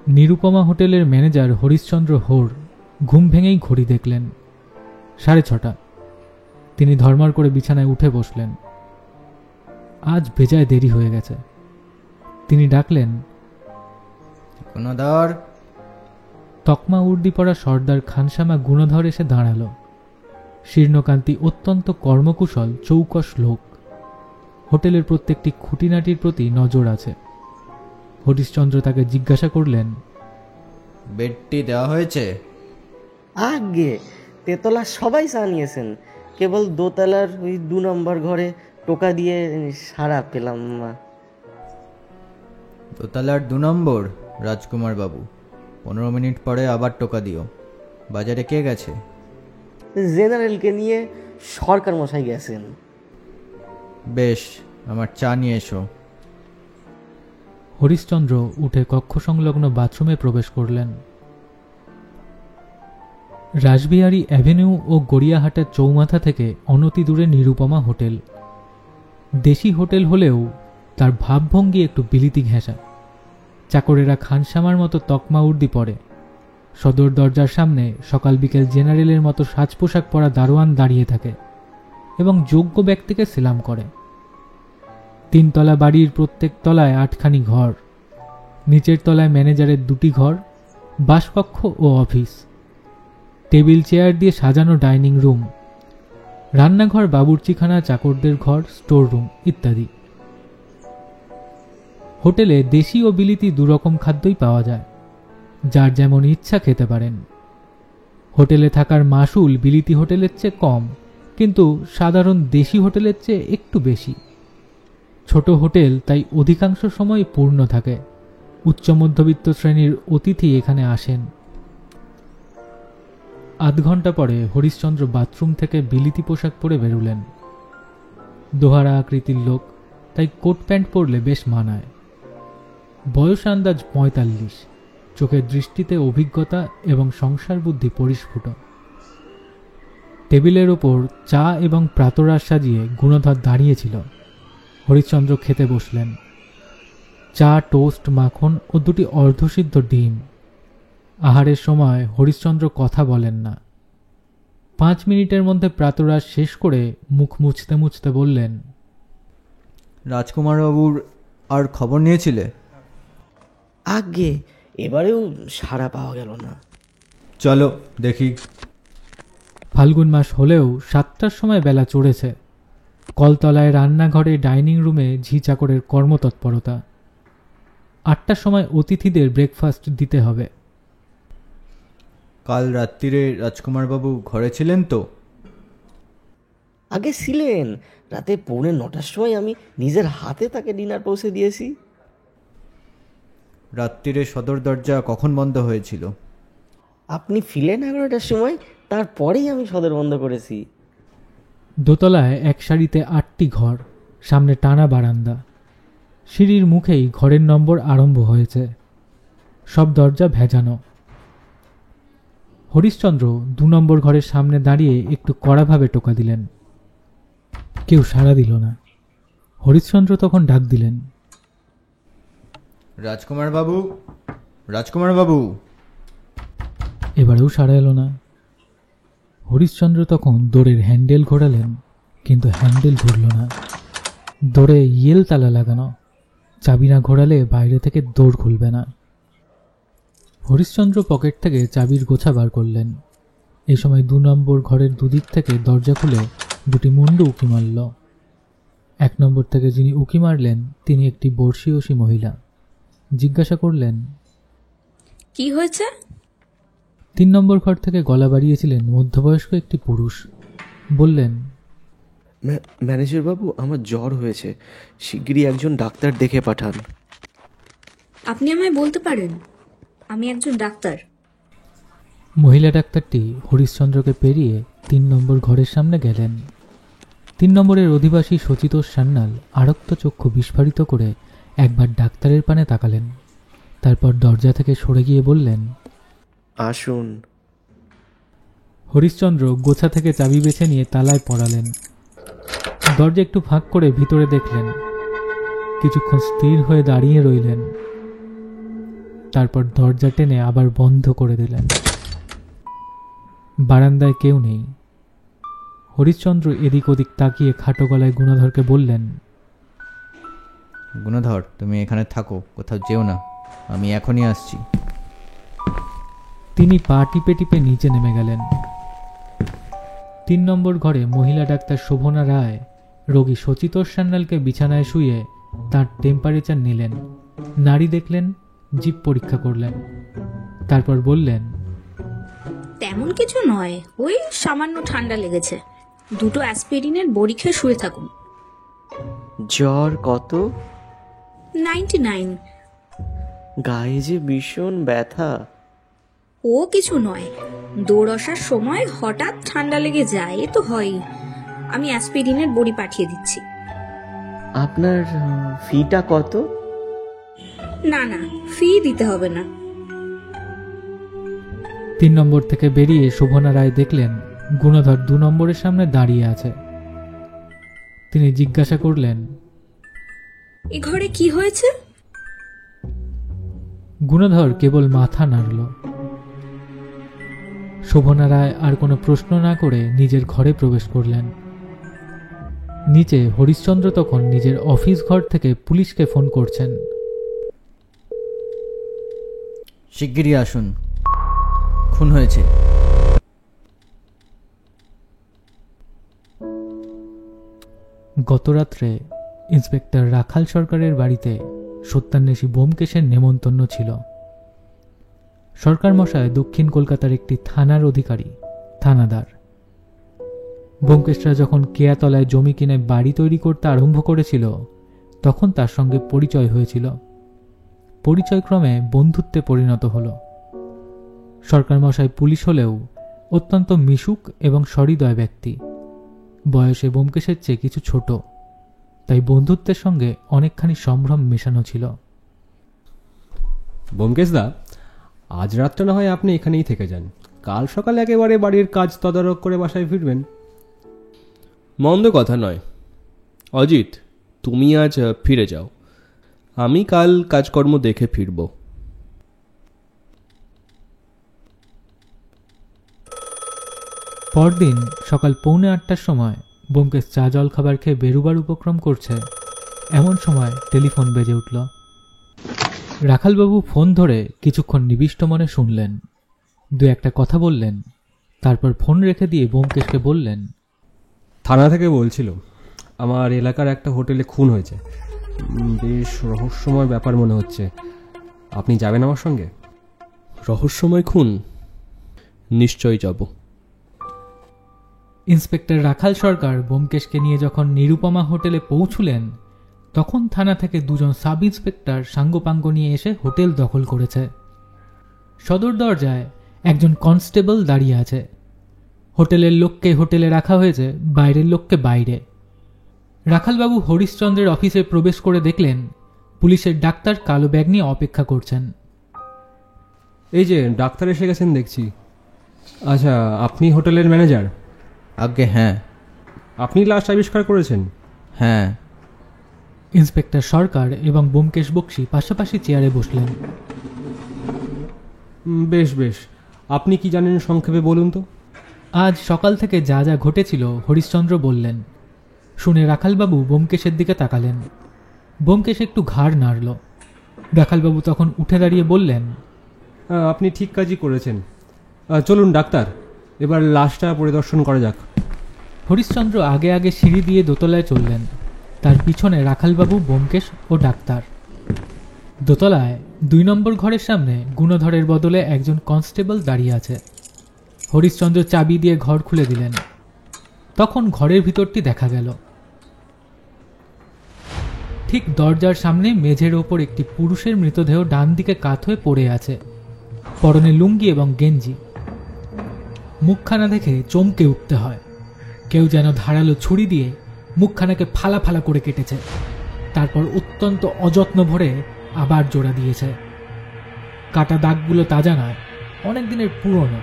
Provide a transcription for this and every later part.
নিরুপমা হোটেলের ম্যানেজার হরিশচন্দ্র হোর ঘুম ভেঙেই ঘড়ি দেখলেন 6:30। তিনি ধর্মার করে বিছানায় উঠে বসলেন। আজ বেজায় দেরি হয়ে গেছে। তিনি ডাকলেন, গুণধর। তকমা উর্দি পরা সর্দার খানসামা গুণধর এসে দাঁড়াল। শীর্ণকান্তি, অত্যন্ত কর্মকুশল, চৌকস লোক। হোটেলের প্রত্যেকটি খুঁটিনাটির প্রতি নজর আছে। হরিশচন্দ্র তাকে জিজ্ঞাসা করলেন, বেডটি দেওয়া হয়েছে? আগে তেতলা সবাই জানিয়েছেন, কেবল দোতলার ওই 2 নম্বর ঘরে টোকা দিয়ে সারা পেলাম না। দোতলার 2 নম্বর? রাজকুমার বাবু, 15 মিনিট পরে আবার টোকা দিও। বাজারে কে গেছে? জেনারেলকে নিয়ে সরকার মশাই গেছেন। বেশ, আমার চা নিয়ে এসো। হরিশচন্দ্র উঠে কক্ষ সংলগ্ন বাথরুমে প্রবেশ করলেন। রাসবিহারী অ্যাভিনিউ ও গড়িয়াহাটের চৌমাথা থেকে অনতি দূরে নিরুপমা হোটেল। দেশি হোটেল হলেও তার ভাবভঙ্গি একটু বিলিতি ঘেঁষা। চাকরেরা খানসামার মতো তকমা উর্দি পরে। সদর দরজার সামনে সকাল বিকেল জেনারেলের মতো সাজ পোশাক পরা দারোয়ান দাঁড়িয়ে থাকে এবং যোগ্য ব্যক্তিকে সেলাম করে। 3 তলা বাড়ির প্রত্যেক তলায় 8খানি ঘর। নিচের তলায় ম্যানেজারের 2টি ঘর, বাসকক্ষ ও অফিস। টেবিল চেয়ার দিয়ে সাজানো ডাইনিং রুম, রান্নাঘর, বাবুর্চিখানা, চাকরদের ঘর, স্টোর রুম ইত্যাদি। হোটেলে দেশি ও বিলিতি 2 রকম খাদ্যই পাওয়া যায়। যার যেমন ইচ্ছা খেতে পারেন। হোটেলে থাকার মাসুল বিলিতি হোটেলের চেয়ে কম, কিন্তু সাধারণ দেশি হোটেলের চেয়ে একটু বেশি। ছোট হোটেল তাই অধিকাংশ সময় পূর্ণ থাকে। উচ্চ মধ্যবিত্ত শ্রেণীর অতিথি এখানে আসেন। আধ ঘন্টা পরে হরিশচন্দ্র বাথরুম থেকে বিলিতি পোশাক পরে বেরুলেন। দোহারা আকৃতির লোক, তাই কোট প্যান্ট পরলে বেশ মানায়। বয়স আন্দাজ 45। চোখের দৃষ্টিতে অভিজ্ঞতা এবং সংসার বুদ্ধি পরিস্ফুট। টেবিলের ওপর চা এবং প্রাতরাশ সাজিয়ে গুণধর দাঁড়িয়েছিল। হরিশচন্দ্র খেতে বসলেন। চা, টোস্ট, মাখন ও 2টি অর্ধসিদ্ধ ডিম। আহারের সময় হরিশচন্দ্র কথা বলেন না। 5 মিনিটের মধ্যে প্রাতরাশ শেষ করে মুখ মুছতে মুছতে বললেন, রাজকুমার বাবুর আর খবর নিয়েছিলে? আগে এবারেও সাড়া পাওয়া গেল না। চলো দেখি। ফাল্গুন মাস হলেও 7টার সময় বেলা চড়েছে। কলতলায়, রান্নাঘরে, ডাইনিং রুমে ঝি চাকরের কর্মতৎপরতা। 8টার সময় অতিথিদের ব্রেকফাস্ট দিতে হবে। কাল রাত্রিরে রাজকুমার বাবু ঘরে ছিলেন তো? আগে ছিলেন। রাতে 9:45 সময় আমি নিজের হাতে তাকে ডিনার পৌঁছে দিয়েছি। রাত্রিরে সদর দরজা কখন বন্ধ হয়েছিল? আপনি ফিরলেন 11টার সময়, তারপরেই আমি সদর বন্ধ করেছি। দোতলায় এক সারিতে 8টি ঘর, সামনে টানা বারান্দা। সিঁড়ির মুখেই ঘরের নম্বর আরম্ভ হয়েছে। সব দরজা ভেজানো। হরিশচন্দ্র 2 নম্বর ঘরের সামনে দাঁড়িয়ে একটু কড়াভাবে টোকা দিলেন। কেউ সাড়া দিল না। হরিশচন্দ্র তখন ডাক দিলেন, রাজকুমার বাবু, রাজকুমার বাবু। এবারেও সাড়া এলো না। হরিশচন্দ্র তখন দৌড়ের হ্যান্ডেল ঘোরালেন, কিন্তু হ্যান্ডেল ঘুরল না। দৌড়ে ইয়েল তালা লাগানো, চাবি না ঘোরালে বাইরে থেকে দৌড় খুলবে না। হরিশচন্দ্র পকেট থেকে চাবির গোছা বার করলেন। এই সময় 2 নম্বর ঘরের দুদিক থেকে দরজা খুলে 2টি মুন্ডু উঁকি মারল। 1 নম্বর থেকে যিনি উঁকি মারলেন তিনি একটি বর্ষীয়সী মহিলা। জিজ্ঞাসা করলেন, কি হয়েছে? 3 নম্বর ঘর থেকে গলা বাড়িয়েছিলেন মধ্যবয়স্ক একটি পুরুষ। বললেন, ম্যানেজার বাবু, আমার জ্বর হয়েছে, শিগগিরই একজন ডাক্তার দেখে পাঠান। আপনি আমায় বলতে পারেন, আমি একজন ডাক্তার। মহিলা ডাক্তারটি হরিশচন্দ্রকে পেরিয়ে 3 নম্বর ঘরের সামনে গেলেন। 3 নম্বরের অধিবাসী শচীতোষ সান্যাল আরক্ত চক্ষু বিস্ফারিত করে একবার ডাক্তারের পানে তাকালেন। তারপর দরজা থেকে সরে গিয়ে বললেন, আসুন। হরিশচন্দ্র গোছা থেকে চাবি বেছে নিয়ে তালায় পড়ালেন। দরজা একটু ফাঁক করে ভিতরে দেখলেন। কিছুক্ষণ স্থির হয়ে দাঁড়িয়ে রইলেন। তারপর দরজা টেনে আবার বন্ধ করে দিলেন। বারান্দায় কেউ নেই। হরিশ্চন্দ্র এদিক ওদিক তাকিয়ে খাটো গলায় গুণধরকে বললেন, গুণধর, তুমি এখানে থাকো, কোথাও যেও না, আমি এখনই আসছি। তিনি পা টিপে টিপে নিচে নেমে গেলেন। 3 নম্বর ঘরে মহিলা ডাক্তার শোভনা রায় রোগী সচিতোষ সান্যালকে বিছানায় শুয়ে তার টেম্পারেচার নিলেন, নাড়ি দেখলেন, জিভ পরীক্ষা করলেন, তারপর বললেন, তেমন কিছু নয়, ওই সামান্য ঠান্ডা লেগেছে। 2 অ্যাসপিরিনের বড়ি খেয়ে শুয়ে থাকুন। জ্বর কত? 99। গায়ে যে ভীষণ ব্যথা। ও কিছু নয়, দৌড় আসার সময় হঠাৎ ঠান্ডা লেগে যায়, এ তো হয়ই। আমি অ্যাসপিরিনের বড়ি পাঠিয়ে দিচ্ছি। আপনার ফিটা কত? না না, ফি দিতে হবে না। 3 নম্বর থেকে বেরিয়ে শোভনা রায় দেখলেন গুণধর 2 নম্বরের সামনে দাঁড়িয়ে আছে। তিনি জিজ্ঞাসা করলেন, এ ঘরে কি হয়েছে? গুণধর কেবল মাথা নাড়ল। শোভনা রায় আর কোনো প্রশ্ন না করে নিজের ঘরে প্রবেশ করলেন। নিচে হরিশ্চন্দ্র তখন নিজের অফিস ঘর থেকে পুলিশকে ফোন করছেন। শিগগিরই আসুন, খুন হয়েছে। গতরাত্রে ইন্সপেক্টর রাখাল সরকারের বাড়িতে সত্যান্বেষী ব্যোমকেশের নেমন্তন্ন ছিল। সরকার মশাই দক্ষিণ কলকাতার একটি থানার অধিকারী, থানাদার। ব্যোমকেশরা যখন কেয়াতলায় জমি কিনে বাড়ি তৈরি করতে আরম্ভ করেছিল তখন তার সঙ্গে পরিচয় হয়েছিল। পরিচয়ক্রমে বন্ধুত্বে পরিণত হল। সরকার মশাই পুলিশ হলেও অত্যন্ত মিশুক এবং সহৃদয় ব্যক্তি। বয়সে ব্যোমকেশের চেয়ে কিছু ছোট, তাই বন্ধুত্বের সঙ্গে অনেকখানি সম্ভ্রম মেশানো ছিল। ব্যোমকেশদা, আজ রাতটা না হয় আপনি এখানেই থেকে যান, কাল সকালে একেবারে বাড়ির কাজ তদারক করে বাসায় ফিরবেন। মন্দ কথা নয়। অজিত, তুমি আজ ফিরে যাও, আমি কাল কাজকর্ম দেখে ফিরব। পরদিন সকাল 7:45টার সময় ব্যোমকেশ চা জল খাবার খেয়ে বেরুবার উপক্রম করছে, এমন সময় টেলিফোন বেজে উঠল। রাখালবাবু ফোন ধরে কিছুক্ষণ নিবিষ্ট মনে শুনলেন, 2-1টা কথা বললেন, তারপর ফোন রেখে দিয়ে ব্যোমকেশকে বললেন, থানা থেকে বলছিল আমার এলাকার একটা হোটেলে খুন হয়েছে, বেশ রহস্যময় ব্যাপার মনে হচ্ছে, আপনি যাবেন আমার সঙ্গে? রহস্যময় খুন? নিশ্চয়ই যাব। ইন্সপেক্টর রাখাল সরকার ব্যোমকেশকে নিয়ে যখন নিরুপমা হোটেলে পৌঁছলেন তখন থানা থেকে 2জন সাব ইন্সপেক্টর সাঙ্গপাঙ্গ নিয়ে এসে হোটেল দখল করেছে। সদর দরজায় একজন কনস্টেবল দাঁড়িয়ে আছে। হোটেলের লোককে হোটেলে রাখা হয়েছে, বাইরের লোককে বাইরে। রাখালবাবু হরিশ্চন্দ্রের অফিসে প্রবেশ করে দেখলেন পুলিশের ডাক্তার কালো ব্যাগ নিয়ে অপেক্ষা করছেন। এই যে ডাক্তার এসে গেছেন দেখছি। আচ্ছা, আপনি হোটেলের ম্যানেজার? আজ্ঞে হ্যাঁ। আপনি লাশ আবিষ্কার করেছেন? হ্যাঁ। ইন্সপেক্টর সরকার এবং ব্যোমকেশ বক্সী পাশাপাশি চেয়ারে বসলেন। বেশ বেশ, আপনি কি জানেন সংক্ষেপে বলুন তো। আজ সকাল থেকে যা যা ঘটেছিল হরিশ্চন্দ্র বললেন। শুনে রাখালবাবু ব্যোমকেশের দিকে তাকালেন। ব্যোমকেশ একটু ঘাড় নাড়ল। রাখালবাবু তখন উঠে দাঁড়িয়ে বললেন, আপনি ঠিক কাজই করেছেন। চলুন ডাক্তার, এবার লাশটা পরিদর্শন করা যাক। হরিশ্চন্দ্র আগে আগে সিঁড়ি দিয়ে দোতলায় চললেন, তার পিছনে রাখালবাবু, ব্যোমকেশ ও ডাক্তার। দোতলায় 2 নম্বর ঘরের সামনে গুণধরের বদলে একজন কনস্টেবল দাঁড়িয়ে আছে। হরিশ্চন্দ্র চাবি দিয়ে ঘর খুলে দিলেন। তখন ঘরের ভিতরটি দেখা গেল। ঠিক দরজার সামনে মেঝের ওপর একটি পুরুষের মৃতদেহ ডান দিকে কাত হয়ে পড়ে আছে, পরনে লুঙ্গি এবং গেঞ্জি। মুখখানা দেখে চমকে উঠতে হয়। কেউ যেন ধারালো ছুরি দিয়ে মুখখানাকে ফালা ফালা করে কেটেছে, তারপর অত্যন্ত অযত্ন ভরে আবার জোড়া দিয়েছে। কাটা দাগগুলো তাজা নয়, অনেক দিনের পুরনো।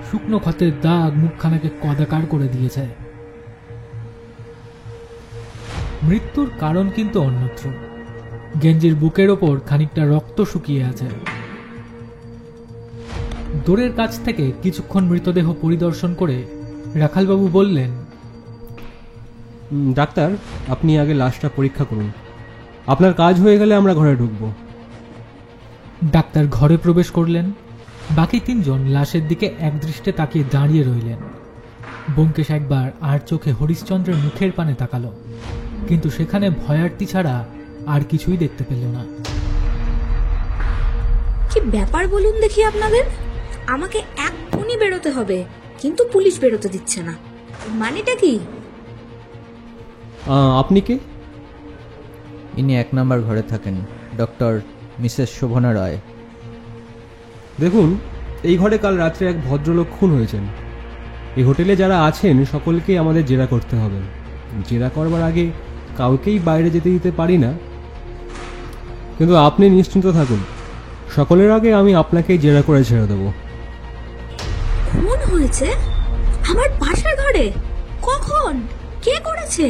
শুকনো ক্ষতের দাগ মুখখানাকে কদাকার করে দিয়েছে। মৃত্যুর কারণ কিন্তু অন্যত্র। গেঞ্জির বুকের ওপর খানিকটা রক্ত শুকিয়ে আছে। দূরের কাছ থেকে কিছুক্ষণ মৃতদেহ পরিদর্শন করে রাখালবাবু বললেন, ডাক্তার, আপনি আগে লাশটা পরীক্ষা করুন। আপনার কাজ হয়ে গেলে আমরা ঘরে ঢুকবো। ডাক্তার ঘরে প্রবেশ করলেন। বাকি তিনজন লাশের দিকে একদৃষ্টে তাকিয়ে দাঁড়িয়ে রইলেন। ব্যোমকেশ একবার আর চোখে হরিশ্চন্দ্রের মুখের পানে তাকালো, কিন্তু সেখানে ভয়ার্থী ছাড়া আর কিছুই দেখতে পেল না। কি ব্যাপার বলুন দেখি আপনাদের? আমাকে এক্ষুনি বেরোতে হবে, কিন্তু পুলিশ বেরোতে দিচ্ছে না। মানেটা কি? আপনি কে? ইনি 1 নম্বর ঘরে থাকেন, ডক্টর মিসেস শোভনা রায়। দেখুন, এই ঘরে কাল রাত্রে এক ভদ্রলোক খুন হয়েছেন। এই হোটেলে যারা আছেন সকলকেই আমাদের জেরা করতে হবে। জেরা করবার আগে কাউকেই বাইরে যেতে দিতে পারি না, কিন্তু আপনি নিশ্চিন্ত থাকুন, সকলের আগে আমি আপনাকেই জেরা করে ছেড়ে দেবো। খুন হয়েছে আমার পাশের ঘরে? কখন? কে করেছে?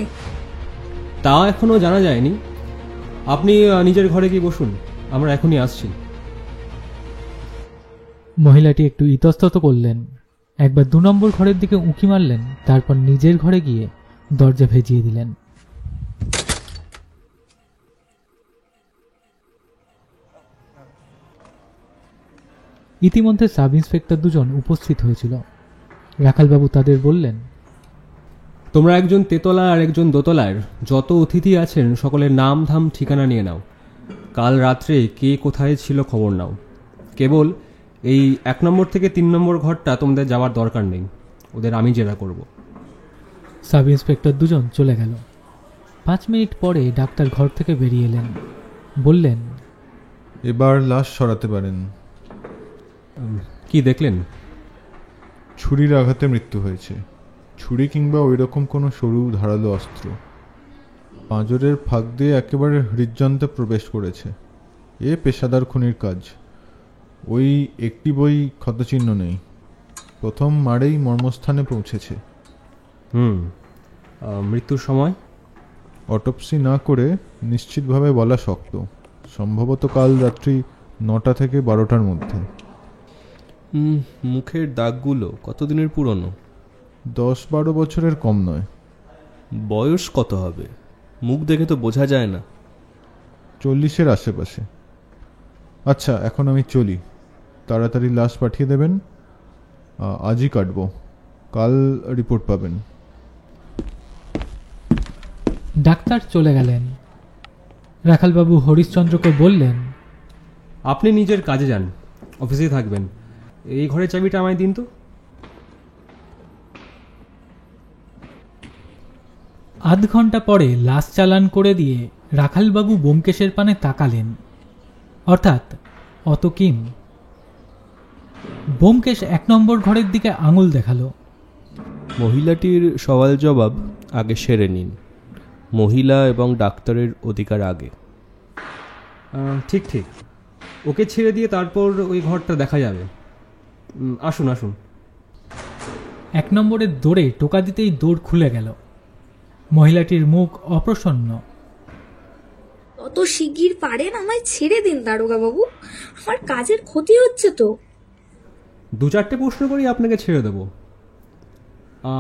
তা এখনো জানা যায়নি। আপনি নিজের ঘরে গিয়ে বসুন, আমরা এখনই আসছি। মহিলাটি একটু ইতস্তত করলেন, একবার 2 নম্বর ঘরের দিকে উঁকি মারলেন, তারপর নিজের ঘরে গিয়ে দরজা ভেজিয়ে দিলেন। ইতিমধ্যে সাব ইন্সপেক্টর 2জন উপস্থিত হয়েছিল। রাখালবাবু তাদের বললেন, তোমরা একজন তেতলা আর একজন দোতলার যত অতিথি আছেন সকলের নাম ধাম ঠিকানা নিয়ে নাও। কাল রাত্রে কে কোথায় ছিল খবর নাও। কেবল এই 1 নম্বর থেকে 3 নম্বর ঘরটা তোমাদের যাওয়ার দরকার নেই, ওদের আমি জেরা করব। সাব ইন্সপেক্টর 2জন চলে গেল। 5 মিনিট পরে ডাক্তার ঘর থেকে বেরিয়ে এলেন। বললেন, এবার লাশ সরাতে পারেন। কি দেখলেন? ছুরির আঘাতে মৃত্যু হয়েছে। ছুরি কিংবা ওই রকম কোনো সরু ধারালো অস্ত্র পাঁজরের ফাঁক দিয়ে একেবারে হৃদযন্ত্রে প্রবেশ করেছে। এ পেশাদার খুনির কাজ। ওই একটি বই ক্ষতচিহ্ন নেই। প্রথম মারেই মর্মস্থানে পৌঁছেছে। মৃত্যুর সময় অটোপসি না করে নিশ্চিতভাবে বলা শক্ত। সম্ভবত কাল রাত্রি 9টা থেকে 12টার মধ্যে। মুখের দাগগুলো কতদিনের পুরনো? 10-12 বছরের কম নয়। বয়স কত হবে? মুখ দেখে তো বোঝা যায় না। 40-এর আশেপাশে। আচ্ছা, এখন আমি চলি। তাড়াতাড়ি লাশ পাঠিয়ে দেবেন। আজই কাটবো, কাল রিপোর্ট পাবেন। ডাক্তার চলে গেলেন। রাখালবাবু হরিশ্চন্দ্রকে বললেন, আপনি নিজের কাজে যান, অফিসেই থাকবেন। এই ঘরের চাবিটা আমায় দিন তো। আধ ঘন্টা পরে লাশ চালান করে দিয়ে রাখালবাবু ব্যোমকেশের পানে তাকালেন, অর্থাৎ অতকিম। ব্যোমকেশ 1 নম্বর ঘরের দিকে আঙুল দেখালো। মহিলাটির সওয়াল জবাব আগে সেরে নিন। মহিলা এবং ডাক্তারের অধিকার আগে। ঠিক ঠিক, ওকে ছেড়ে দিয়ে তারপর ওই ঘরটা দেখা যাবে। আসুন আসুন। 1 নম্বরের দৌড়ে টোকা দিতেই দৌড় খুলে গেল। মহিলাটির মুখ অপ্রসন্ন। তত শিগগির পারেন আমায় ছেড়ে দিন দারোগা বাবু, আমার কাজের ক্ষতি হচ্ছে তো। 2-4টে প্রশ্ন করেই আপনাকে ছেড়ে দেব।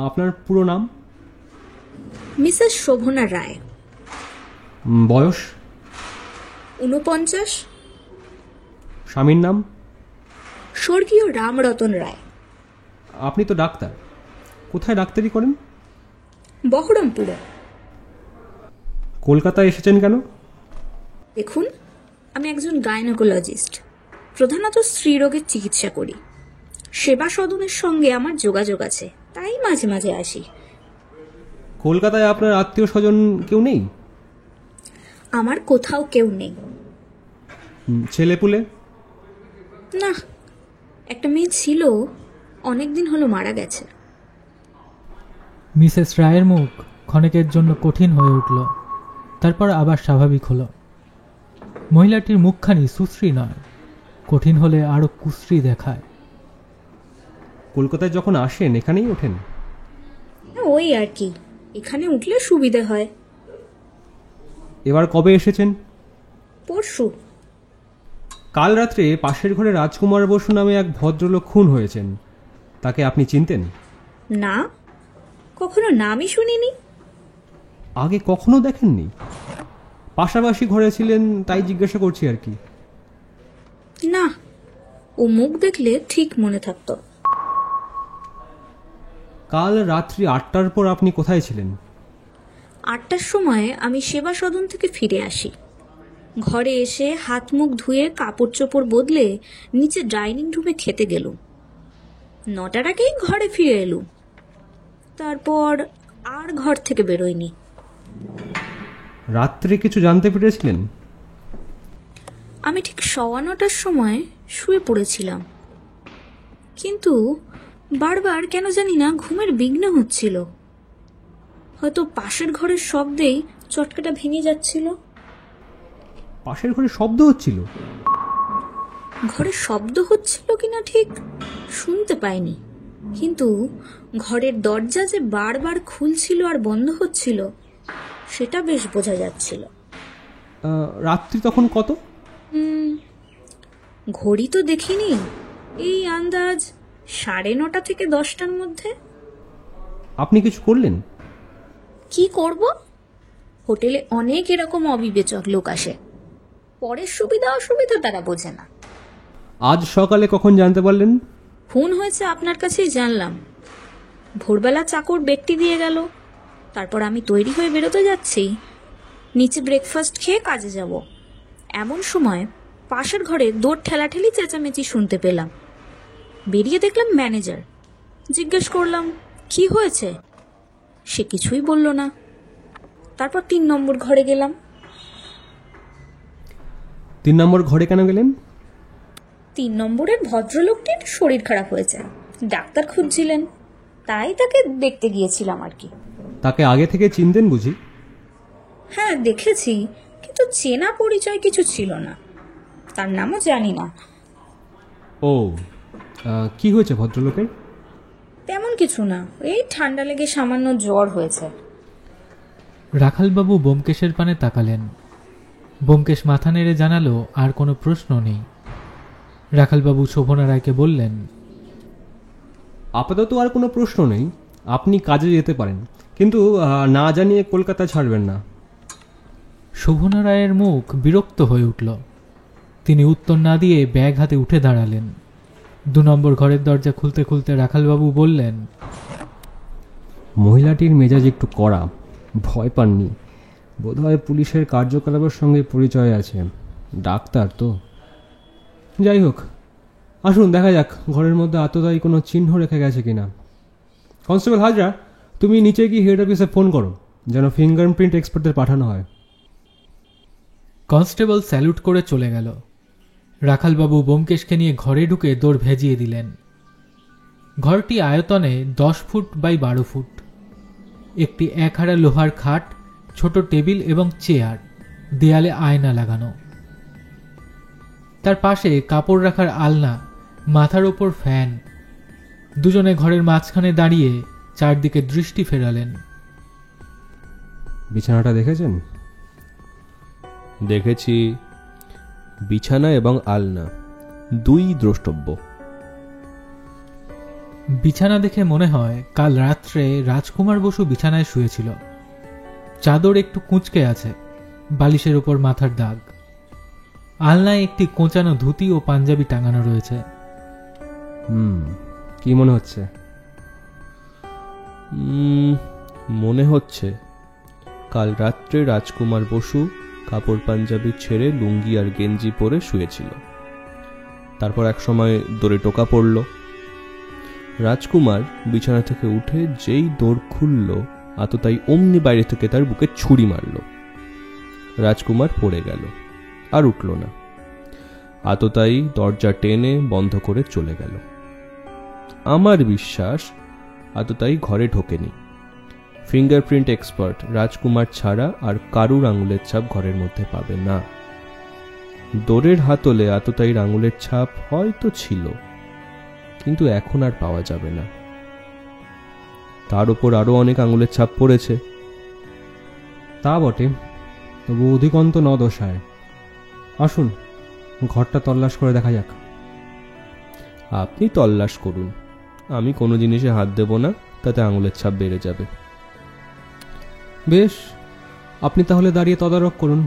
আপনার পুরো নাম? মিসেস শোভনা রায়। বয়স? 49। স্বামীর নাম? স্বর্গীয় রামরতন রায়। আপনি তো ডাক্তার, কোথায় ডাক্তারি করেন? বহরমপুরে। কলকাতায় এসেছেন কেন? দেখুন, আমি একজন গাইনোকোলজিস্ট, প্রধানত স্ত্রীরোগের চিকিৎসা করি। সেবা সদনের সঙ্গে আমার যোগাযোগ আছে, তাই মাঝে মাঝে আসি। কলকাতায় আপনার আত্মীয় স্বজন কেউ নেই? আমার কোথাও কেউ নেই। ছেলেপুলে? না, একটা মেয়ে ছিল, অনেকদিন হলো মারা গেছে। মিসেস রায়ের মুখ ক্ষণেকের জন্য কঠিন হয়ে উঠল, তারপর আবার স্বাভাবিক হলো। মহিলাটির মুখখানি সুশ্রী নয়, কঠিন হলে আরো কুশ্রী দেখায়। কলকাতায় যখন আসেন এখানেই ওঠেন? ওই আর কি, এখানে উঠলে সুবিধে হয়। এবার কবে এসেছেন? পরশু। কাল রাত্রে পাশের ঘরে রাজকুমার বসু নামে এক ভদ্রলোক খুন হয়েছেন, তাকে আপনি চিনতেন? না, কখনো নামই শুনিনি। আগে কখনো দেখেননি? পাশাপাশি ঘরে ছিলেন তাই জিজ্ঞাসা করছি আর কি। না, ও মুখ দেখলে ঠিক মনে থাকতো। কাল রাত্রি 8টার পর আপনি কোথায় ছিলেন? 8টার সময় আমি সেবা সদন থেকে ফিরে আসি। ঘরে এসে হাত মুখ ধুয়ে কাপড় চোপড় বদলে নিচে ডাইনিং রুমে খেতে গেলুম। 9টার আগেই ঘরে ফিরে এলুম। তারপর আর ঘর থেকে বেরোয়নি। রাত্রে কিছু জানতে পেরেছিলেন? আমি ঠিক 9:15টার সময় শুয়ে পড়েছিলাম, কিন্তু বারবার কেন জানি না ঘুমের বিঘ্ন হচ্ছিল। হয়তো পাশের ঘরের শব্দেই চটকাটা ভেঙে যাচ্ছিল। পাশের ঘরে শব্দ হচ্ছিল? ঘরে শব্দ হচ্ছিল কিনা ঠিক শুনতে পাইনি, কিন্তু ঘরের দরজা যে বারবার খুলছিল আর বন্ধ হচ্ছিল সেটা বেশ বোঝা যাচ্ছিল। রাত্রি তখন কত? ঘড়ি তো দেখিনি, এই আন্দাজ 9:30 থেকে 10টার মধ্যে। আপনি কিছু করলেন? কি করব? হোটেলে অনেক এরকম অবিবেচক লোক আসে, পরের সুবিধা অসুবিধা তারা বোঝে না। আজ সকালে কখন জানতে পারলেন? ফোন হয়েছে আপনার কাছেই জানলাম। ভোরবেলা চাকর বেডটি দিয়ে গেল। তারপর আমি তৈরি হয়ে বেরোতে যাচ্ছি, নিচে ব্রেকফাস্ট খেয়ে কাজে যাব। এমন সময় পাশের ঘরে দৌড় ঠেলাঠেলি চেঁচামেচি শুনতে পেলাম। বেরিয়ে দেখলাম ম্যানেজার। জিজ্ঞেস করলাম কি হয়েছে, সে কিছুই বলল না। তারপর 3 নম্বর ঘরে গেলাম। 3 নম্বর ঘরে কেন গেলেন? 3 নম্বরের ভদ্রলোকটির শরীর খারাপ হয়েছে, ডাক্তার খুঁজছিলেন, তাই তাকে দেখতে গিয়েছিলাম আর কি। তাকে আগে থেকে চিনতেন বুঝি? হ্যাঁ, দেখেছি, কিন্তু চেনা পরিচয় কিছু ছিল না। তার নামও জানি না। ও, কি হয়েছে ভদ্রলোকের? তেমন কিছু না, এই ঠান্ডা লেগে সামান্য জ্বর হয়েছে। রাখালবাবু ব্যোমকেশের পানে তাকালেন। ব্যোমকেশ মাথা নেড়ে জানালো আর কোনো প্রশ্ন নেই। রাখালবাবু শোভনা রায়কে বললেন, আপাতত আর কোনো প্রশ্ন নেই, আপনি কাজে যেতে পারেন, কিন্তু না জানিয়ে কলকাতা ছাড়বেন না। শোভনা রায়ের মুখ বিরক্ত হয়ে উঠল। তিনি উত্তর না দিয়ে ব্যাগ হাতে উঠে দাঁড়ালেন। 2 নম্বর ঘরের দরজা খুলতে খুলতে রাখালবাবু বললেন, মহিলাটির মেজাজ একটু কড়া, ভয় পাননি। বোধহয় পুলিশের কার্যকলাপের সঙ্গে পরিচয় আছে, ডাক্তার তো। যাই হোক, আসুন দেখা যাক ঘরের মধ্যে আততায়ী কোনো চিহ্ন রেখে গেছে কিনা। কনস্টেবল হাজরা, তুমি নিচে গিয়ে হেড অফিসে ফোন করো যেন ফিঙ্গারপ্রিন্ট এক্সপার্টদের পাঠানো হয়। কনস্টেবল স্যালুট করে চলে গেল। রাখালবাবু ব্যোমকেশকে নিয়ে ঘরে ঢুকে দৌড় ভেজিয়ে দিলেন। ঘরটি আয়তনে 10 ফুট বাই 12 ফুট। একটি 1 হাড়া লোহার খাট, ছোট টেবিল এবং চেয়ার, দেয়ালে আয়না লাগানো। তার পাশে কাপড় রাখার আলনা, মাথার ওপর ফ্যান। দুজনে ঘরের মাঝখানে দাঁড়িয়ে চারদিকে দৃষ্টি ফেরালেন। বিছানাটা দেখেছেন? দেখেছি, বিছানা এবং আলনা 2 দ্রষ্টব্য। বিছানা দেখে মনে হয় কাল রাত্রে রাজকুমার বসু বিছানায় শুয়েছিল। চাদর একটু কুঁচকে আছে, বালিশের উপর মাথার দাগ। আলনায় একটি কোঁচানো ধুতি ও পাঞ্জাবি টাঙানো রয়েছে। কি মনে হচ্ছে? মনে হচ্ছে কাল রাত্রে রাজকুমার বসু কাপড় পাঞ্জাবি ছেড়ে লুঙ্গি আর গেঞ্জি পরে শুয়েছিল। তারপর এক সময় দৌড়ে টোকা পড়ল। রাজকুমার বিছানা থেকে উঠে যেই দৌড় খুলল, আততায়ী অমনি বাইরে থেকে তার বুকে ছুরি মারল। রাজকুমার পড়ে গেল, আর উঠল না। আততায়ী দরজা টেনে বন্ধ করে চলে গেল। আমার বিশ্বাস আততায়ী ঘরে ঢোকেনি। ফিঙ্গারপ্রিন্ট এক্সপার্ট রাজকুমার ছাড়া আর কারুর আঙুলের ছাপ ঘরের মধ্যে পাবে না। দৌড়ের হাতলে আততায়ীর আঙুলের ছাপ হয়তো ছিল, কিন্তু এখন আর পাওয়া যাবে না। তার উপর আরো অনেক আঙুলের ছাপ পড়েছে। তা বটে, তবু অধিকন্ত ন দশায়। আসুন, ঘরটা তল্লাশ করে দেখা যাক। আপনি তল্লাশ করুন, আমি কোনো জিনিসে হাত দেব না, তাতে আঙুলের ছাপ বেড়ে যাবে। বেশ, আপনি তাহলে দাঁড়িয়ে তদারক করুন।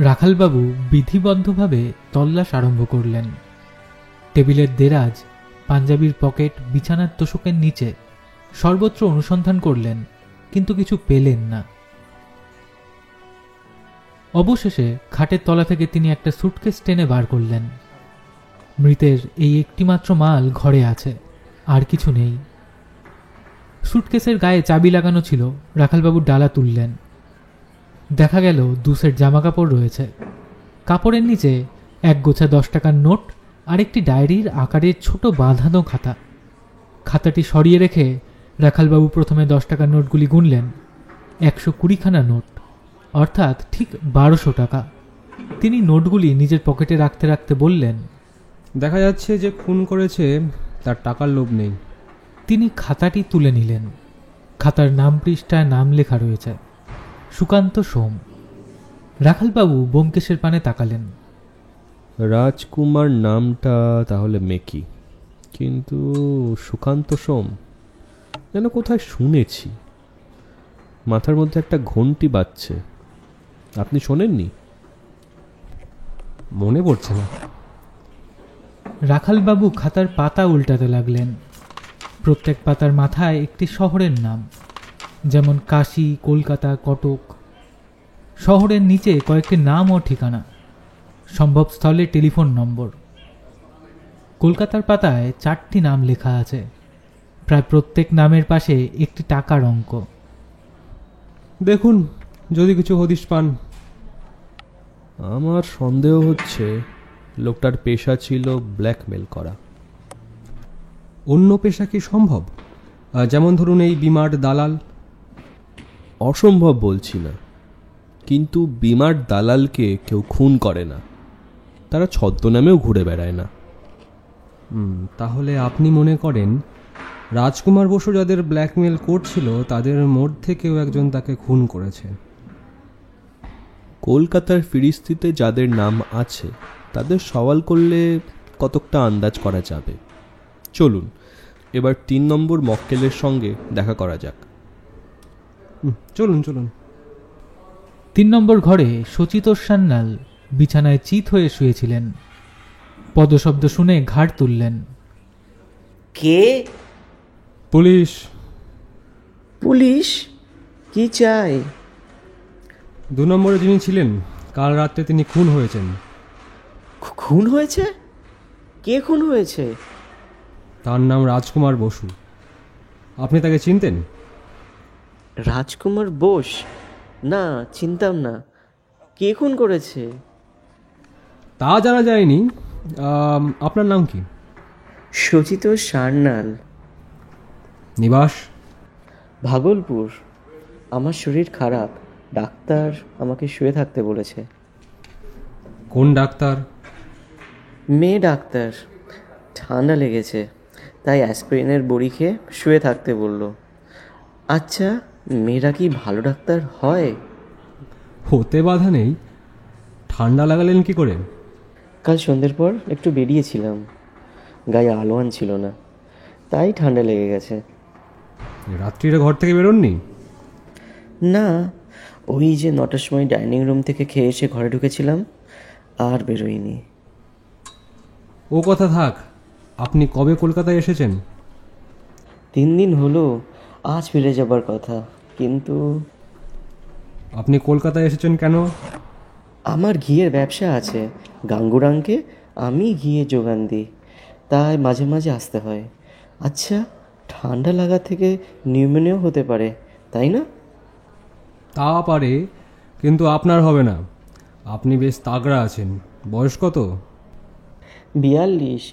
রাখালবাবু বিধিবদ্ধভাবে তল্লাশ আরম্ভ করলেন। টেবিলের দেরাজ, পাঞ্জাবির পকেট, বিছানার তোশকের নিচে সর্বত্র অনুসন্ধান করলেন, কিন্তু কিছু পেলেন না। অবশেষে খাটের তলা থেকে তিনি একটা সুটকেস টেনে বার করলেন। মৃতের এই একটিমাত্র মাল ঘরে আছে, আর কিছু নেই। সুটকেসের গায়ে চাবি লাগানো ছিল। রাখালবাবু ডালা তুললেন। দেখা গেল 2 সেট জামাকাপড় রয়েছে। কাপড়ের নিচে এক গোছা 10 টাকার নোট আর একটি ডায়েরির আকারের ছোট বাঁধানো খাতা। খাতাটি সরিয়ে রেখে রাখালবাবু প্রথমে 10 টাকার নোটগুলি গুনলেন। 120খানা নোট, অর্থাৎ ঠিক 1200 টাকা। তিনি নোটগুলি নিজের পকেটে রাখতে রাখতে বললেন, দেখা যাচ্ছে যে খুন করেছে তার টাকার লোভ নেই। তিনি খাতাটি তুলে নিলেন। খাতার নাম পৃষ্ঠায় নাম লেখা রয়েছে, সুকান্ত সোম। রাখালবাবু ব্যোমকেশের পানে তাকালেন। রাজকুমার নামটা তাহলে মেকি, কিন্তু সুকান্ত সোম যেন কোথায় শুনেছি। মাথার মধ্যে একটা ঘন্টি বাজছে। আপনি শোনেননি? মনে পড়ছে না। রাখালবাবু খাতার পাতা উল্টাতে লাগলেন। প্রত্যেক পাতার মাথায় একটি শহরের নাম, যেমন কাশী, কলকাতা, কটক। শহরের নিচে কয়েকটি নাম ও ঠিকানা, সম্ভব স্থলে টেলিফোন নম্বর। কলকাতার পাতায় 4টি নাম লেখা আছে। প্রায় প্রত্যেক নামের পাশে একটি টাকার অঙ্ক। দেখুন যদি কিছু হদিশ পান। আমার সন্দেহ হচ্ছে লোকটার পেশা ছিল ব্ল্যাকমেল করা। অন্য পেশা কি সম্ভব? যেমন ধরুন এই বিমার দালাল। অসম্ভব বলছি না, কিন্তু বিমার দালালকে কেউ খুন করে না, তারা ছদ্মনামেও ঘুরে বেড়ায় না। তাহলে আপনি মনে করেন রাজকুমার বসু যাদের ব্ল্যাকমেল করছিল তাদের মধ্যে কেউ একজন তাকে খুন করেছে? কলকাতার ফিরিস্তিতে যাদের নাম আছে তাদের সওয়াল করলে কতকটা আন্দাজ করা যাবে। চলুন এবার 3 নম্বর মক্কেলের সঙ্গে দেখা করা যাক। চলুন চলুন। 3 নম্বর ঘরে সচিতোষ সান্যাল বিছানায় চিত হয়ে শুয়েছিলেন। পদশব্দ শুনে ঘাড় তুললেন। কে? পুলিশ। পুলিশ? কি চাই? 2 নম্বরে যিনি ছিলেন কাল রাতে তিনি খুন হয়েছেন। খুন হয়েছে? কে খুন হয়েছে? তার নাম রাজকুমার বসু। আপনি তাকে চিনতেন? রাজকুমার বোস? না, চিনতাম না। কে খুন করেছে? তা জানা যায়নি। আপনার নাম কি? সচিতোষ সান্যাল। নিবাস? ভাগলপুর। আমার শরীর খারাপ, ডাক্তার আমাকে শুয়ে থাকতে বলেছে। কোন ডাক্তার? মেয়ে ডাক্তার। ঠান্ডা লেগেছে, তাই অ্যাসপিরিনের বড়ি খেয়ে শুয়ে থাকতে বলল। আচ্ছা, মেয়েরা কি ভালো ডাক্তার হয়? হতে বাধা নেই। ঠান্ডা লাগালেন কি করে? কাল সন্ধ্যের পর একটু বেরিয়েছিলাম, গায়ে আলো আনছিল না, তাই ঠান্ডা লেগে গেছে। রাত্রিরে ঘর থেকে বেরোননি? না, ওই যে 9টার সময় ডাইনিং রুম থেকে খেয়ে এসে ঘরে ঢুকেছিলাম, আর বেরোইনি। ও কথা থাক, আপনি কবে কলকাতায় এসেছেন? 3 দিন হলো, আজ ফিরে যাবার কথা, কিন্তু আপনি কলকাতায় এসেছেন কেন? আমার ঘিয়ের ব্যবসা আছে, গাঙ্গুরাংকে আমি ঘিয়ে যোগান দিই, তাই মাঝে মাঝে আসতে হয়। আচ্ছা, ঠান্ডা লাগা থেকে নিউমোনিয়া হতে পারে, তাই না? তা পারে, কিন্তু আপনার হবে না। আপনি বেশ তাগড়া আছেন। বয়স কত? 42।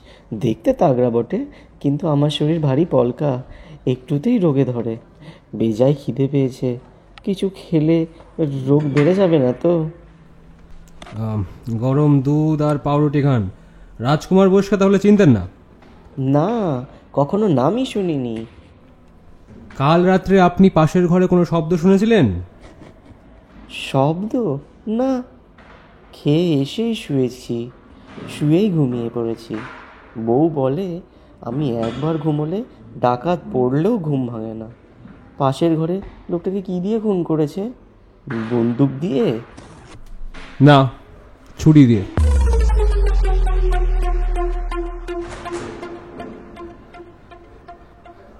দেখতে তাগড়া বটে, কিন্তু আমার শরীর ভারী পলকা, একটুতেই রোগে ধরে। বেজায় খিদে পেয়েছে, কিছু খেলে রোগ বেড়ে যাবে না তো? গরম দুধ আর পাউরুটি খান। রাজকুমার বোসকে তাহলে চিনতেন না? না, কখনো নামই শুনিনি। কাল রাত্রে আপনি পাশের ঘরে কোনো শব্দ শুনেছিলেন? শব্দ? না। খেয়ে এসেই শুয়েই ঘুমিয়ে পড়েছি। বউ বলে আমি একবার ঘুমোলে ডাকাত পড়লেও ঘুম ভাঙে না। পাশের ঘরে লোকটাকে কি দিয়ে খুন করেছে? বন্দুক দিয়ে? না, ছুরি দিয়ে।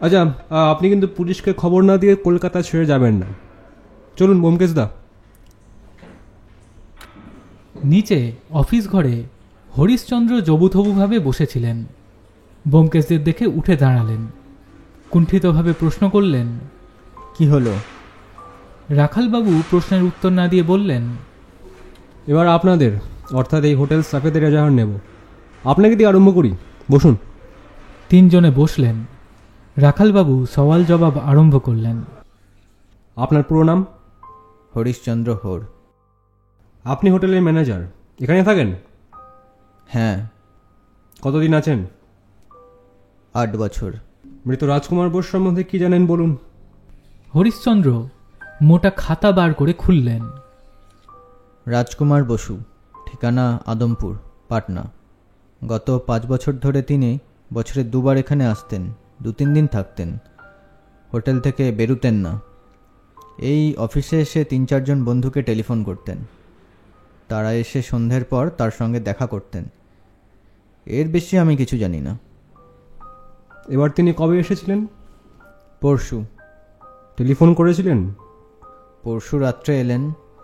আচ্ছা, আপনি কিন্তু পুলিশকে খবর না দিয়ে কলকাতা ছেড়ে যাবেন না। চলুন ব্যোমকেশ দা। নিচে অফিস ঘরে হরিশচন্দ্র জবুথবুভাবে বসেছিলেন। ব্যোমকেশদের দেখে উঠে দাঁড়ালেন, কুণ্ঠিতভাবে প্রশ্ন করলেন, কি হলো? রাখালবাবু প্রশ্নের উত্তর না দিয়ে বললেন, এবার আপনাদের, অর্থাৎ এই হোটেল স্টাফেদের এজাহার নেব। আপনাকে দিয়ে আরম্ভ করি, বসুন। তিনজনে বসলেন। রাখালবাবু সওয়াল জবাব আরম্ভ করলেন। আপনার পুরো নাম? হরিশচন্দ্র হোর। আপনি হোটেলের ম্যানেজার, এখানে থাকেন? হ্যাঁ। কতদিন আছেন? 8 বছর। মৃত রাজকুমার বোস সম্বন্ধে কি জানেন বলুন। হরিশচন্দ্র মোটা খাতা বার করে খুললেন। রাজকুমার বসু, ঠিকানা আদমপুর, পাটনা। গত 5 বছর ধরে তিনি বছরে 2 বার এখানে আসতেন, 2-3 দিন থাকতেন। হোটেল থেকে বেরুতেন না। এই অফিসে এসে 3-4 জন বন্ধুকে টেলিফোন করতেন। তারা এসে সন্ধ্যের পর তার সঙ্গে দেখা করতেন। এর বেশি আমি কিছু জানি না। এবার তিনি কবে এসেছিলেন? পরশু। টেলিফোন করেছিলেন? পরশু রাত্রে এলেন,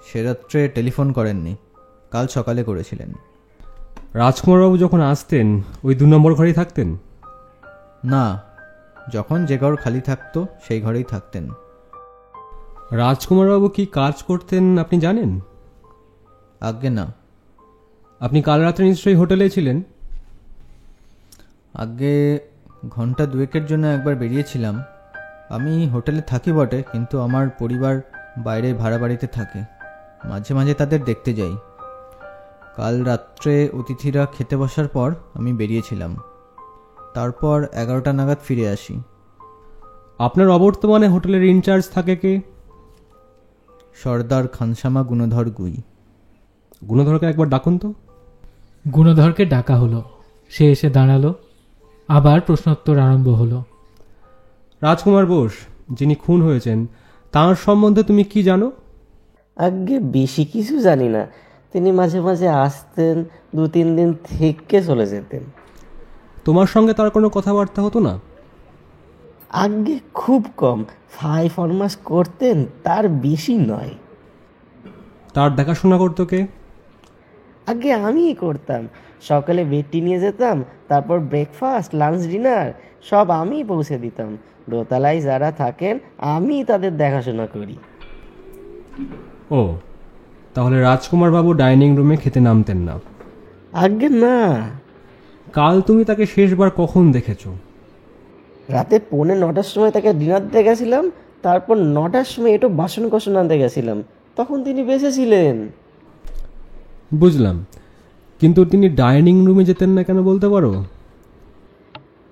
সে রাত্রে টেলিফোন করেননি, কাল সকালে করেছিলেন। রাজকুমারবাবু যখন আসতেন ওই 2 নম্বর ঘরেই থাকতেন? না, যখন যে ঘর খালি থাকতো সেই ঘরেই থাকতেন। রাজকুমারবাবু কি কাজ করতেন আপনি জানেন? আজ্ঞে না। আপনি কাল রাত্রে নিশ্চয়ই হোটেলে ছিলেন? আগে ঘন্টা 2-এর জন্য একবার বেরিয়েছিলাম। আমি হোটেলে থাকি বটে, কিন্তু আমার পরিবার বাইরে ভাড়া বাড়িতে থাকে। মাঝে মাঝে তাদের দেখতে যাই। কাল রাত্রে অতিথিরা খেতে বসার পর আমি বেরিয়েছিলাম। তারপর 11টা নাগাদ ফিরে আসি। আপনার অবর্তমানে হোটেলের ইনচার্জ থাকে কে? সর্দার খানসামা গুণধর গুই। গুণধরকে একবার ডাকুন তো। গুণধরকে ডাকা হলো। সে এসে দাঁড়ালো। আবার প্রশ্নোত্তর আরম্ভ হলো। রাজকুমার বোস যিনি খুন হয়েছেন তাঁর সম্বন্ধে তুমি কি জানো? আগে বেশি কিছু জানি না। তিনি মাঝে মাঝে আসতেন, 2-3 দিন থেকে চলে যেতেন। তোমার সঙ্গে তার কোনো কথাবার্তা হতো না? আগে খুব কম, 5 ফরমাস করতেন, তার বেশি নয়। তার দেখাশোনা করতো কে? আগে আমিই করতাম। সকালে বেডটি নিয়ে যেতাম, তারপর ব্রেকফাস্ট, লাঞ্চ, ডিনার সব আমিই পৌঁছে দিতাম। দোতলায় যারা থাকেন আমি তাদের দেখাশোনা করি। ও, তাহলে রাজকুমার বাবু ডাইনিং রুমে খেতে নামতেন না? আগে না। কাল তুমি তাকে শেষবার কখন দেখেছো? রাতে 9:45-র সময় তাকে ডিনার দিতে গেছিলাম, তারপর 9টার সময় একটু বাসন কোসন আনতে গেছিলাম, তখন তিনি বেঁচে ছিলেন। বুঝলাম, কিন্তু তিনি ডাইনিং রুমে যেতেন না কেন বলতে পারো?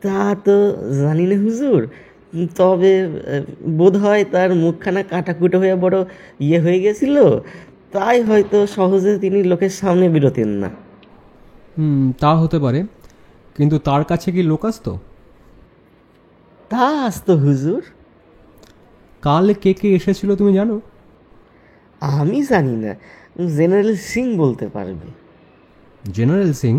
তা তো জানি না হুজুর, তবে বোধ হয় তার মুখখানা কাটাকুটো হয়ে বড় হয়ে গেছিল, তাই হয়তো সহজে তিনি লোকের সামনে বেরোতেন না। তা হতে পারে, কিন্তু তার কাছে কি লোক আসতো? তা আসতো হুজুর। কাল কে কে এসেছিল তুমি জানো? আমি জানি না, জেনারেল সিং বলতে পারবে। জেনারেল সিং?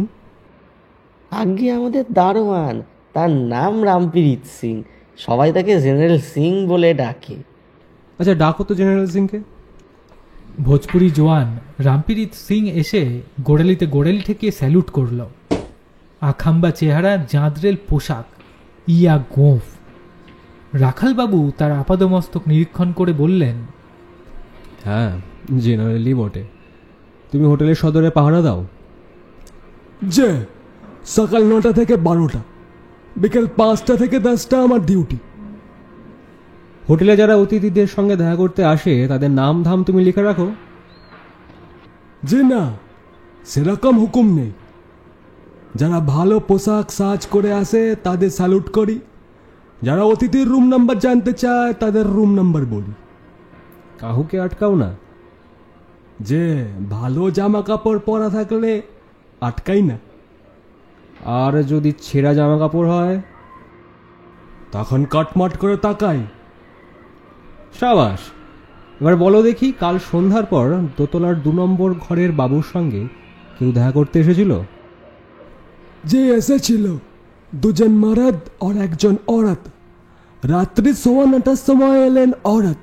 আগে আমাদের দারোয়ান, তার নাম রামপ্রীত সিং, সবাই তাকে জেনারেল সিং বলে ডাকে। আচ্ছা, ডাকো তো জেনারেল সিংকে। ভোজপুরি জওয়ান রামপ্রীত সিং এসে গোড়ালিতে গোড়ালি ঠেকিয়ে স্যালুট করল। আখাম্বা চেহারা, জাঁদরেল পোশাক, ইয়া গোঁফ। রাখালবাবু তার আপাদমস্তক নিরীক্ষণ করে বললেন, হ্যাঁ, জেনারেলি বটে। তুমি হোটেলের সদরে পাহারা দাও? যে সকাল 9টা থেকে 12টা, বিকেল 5টা থেকে 10টা আমার ডিউটি। হোটেলে যারা অতিথিদের সঙ্গে দেখা করতে আসে তাদের নাম ধাম তুমি লিখে রাখো? যে না, সেরকম হুকুম নেই। যারা ভালো পোশাক সাজ করে আসে তাদের স্যালুট করি, যারা অতিথির রুম নাম্বার জানতে চায় তাদের রুম নাম্বার বলি। কাহুকে আটকাও না? যে ভালো জামা কাপড় পরা থাকলে আটকাই না, আর যদি ছেঁড়া জামা কাপড় হয়? তখন কাটমাট করে তাকাই। সাবাস। এবার বলো দেখি, কাল সন্ধ্যার পর দোতলার 2 নম্বর ঘরের বাবুর সঙ্গে কেউ দেখা করতে এসেছিল? যে এসেছিল 2 জন মরদ আর 1 জন औरत। রাত্রি 9:15টার সময় এলেন औरत।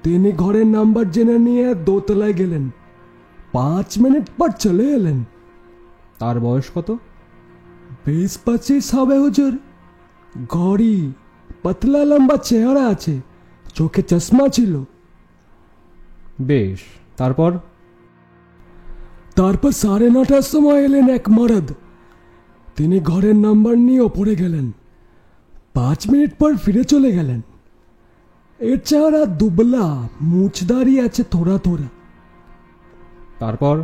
তিনি ঘরের নাম্বার জেনে নিয়ে দোতলায় গেলেন। 5 মিনিট পর চলে এলেন। তার বয়স কত? 20-25 হবে হুজুর। গড়ি, পাতলা লম্বা চেহারা আছে, চোখে চশমা ছিল। বেশ, তারপর? তারপর 9:30টার সময় এলেন এক মরদ। তিনি ঘরের নাম্বার নিয়ে ওপরে গেলেন। 5 মিনিট পর ফিরে চলে গেলেন। এর চেহারা দুবলা, মুছদারি আছে থোড়া থোড়া। তারপর?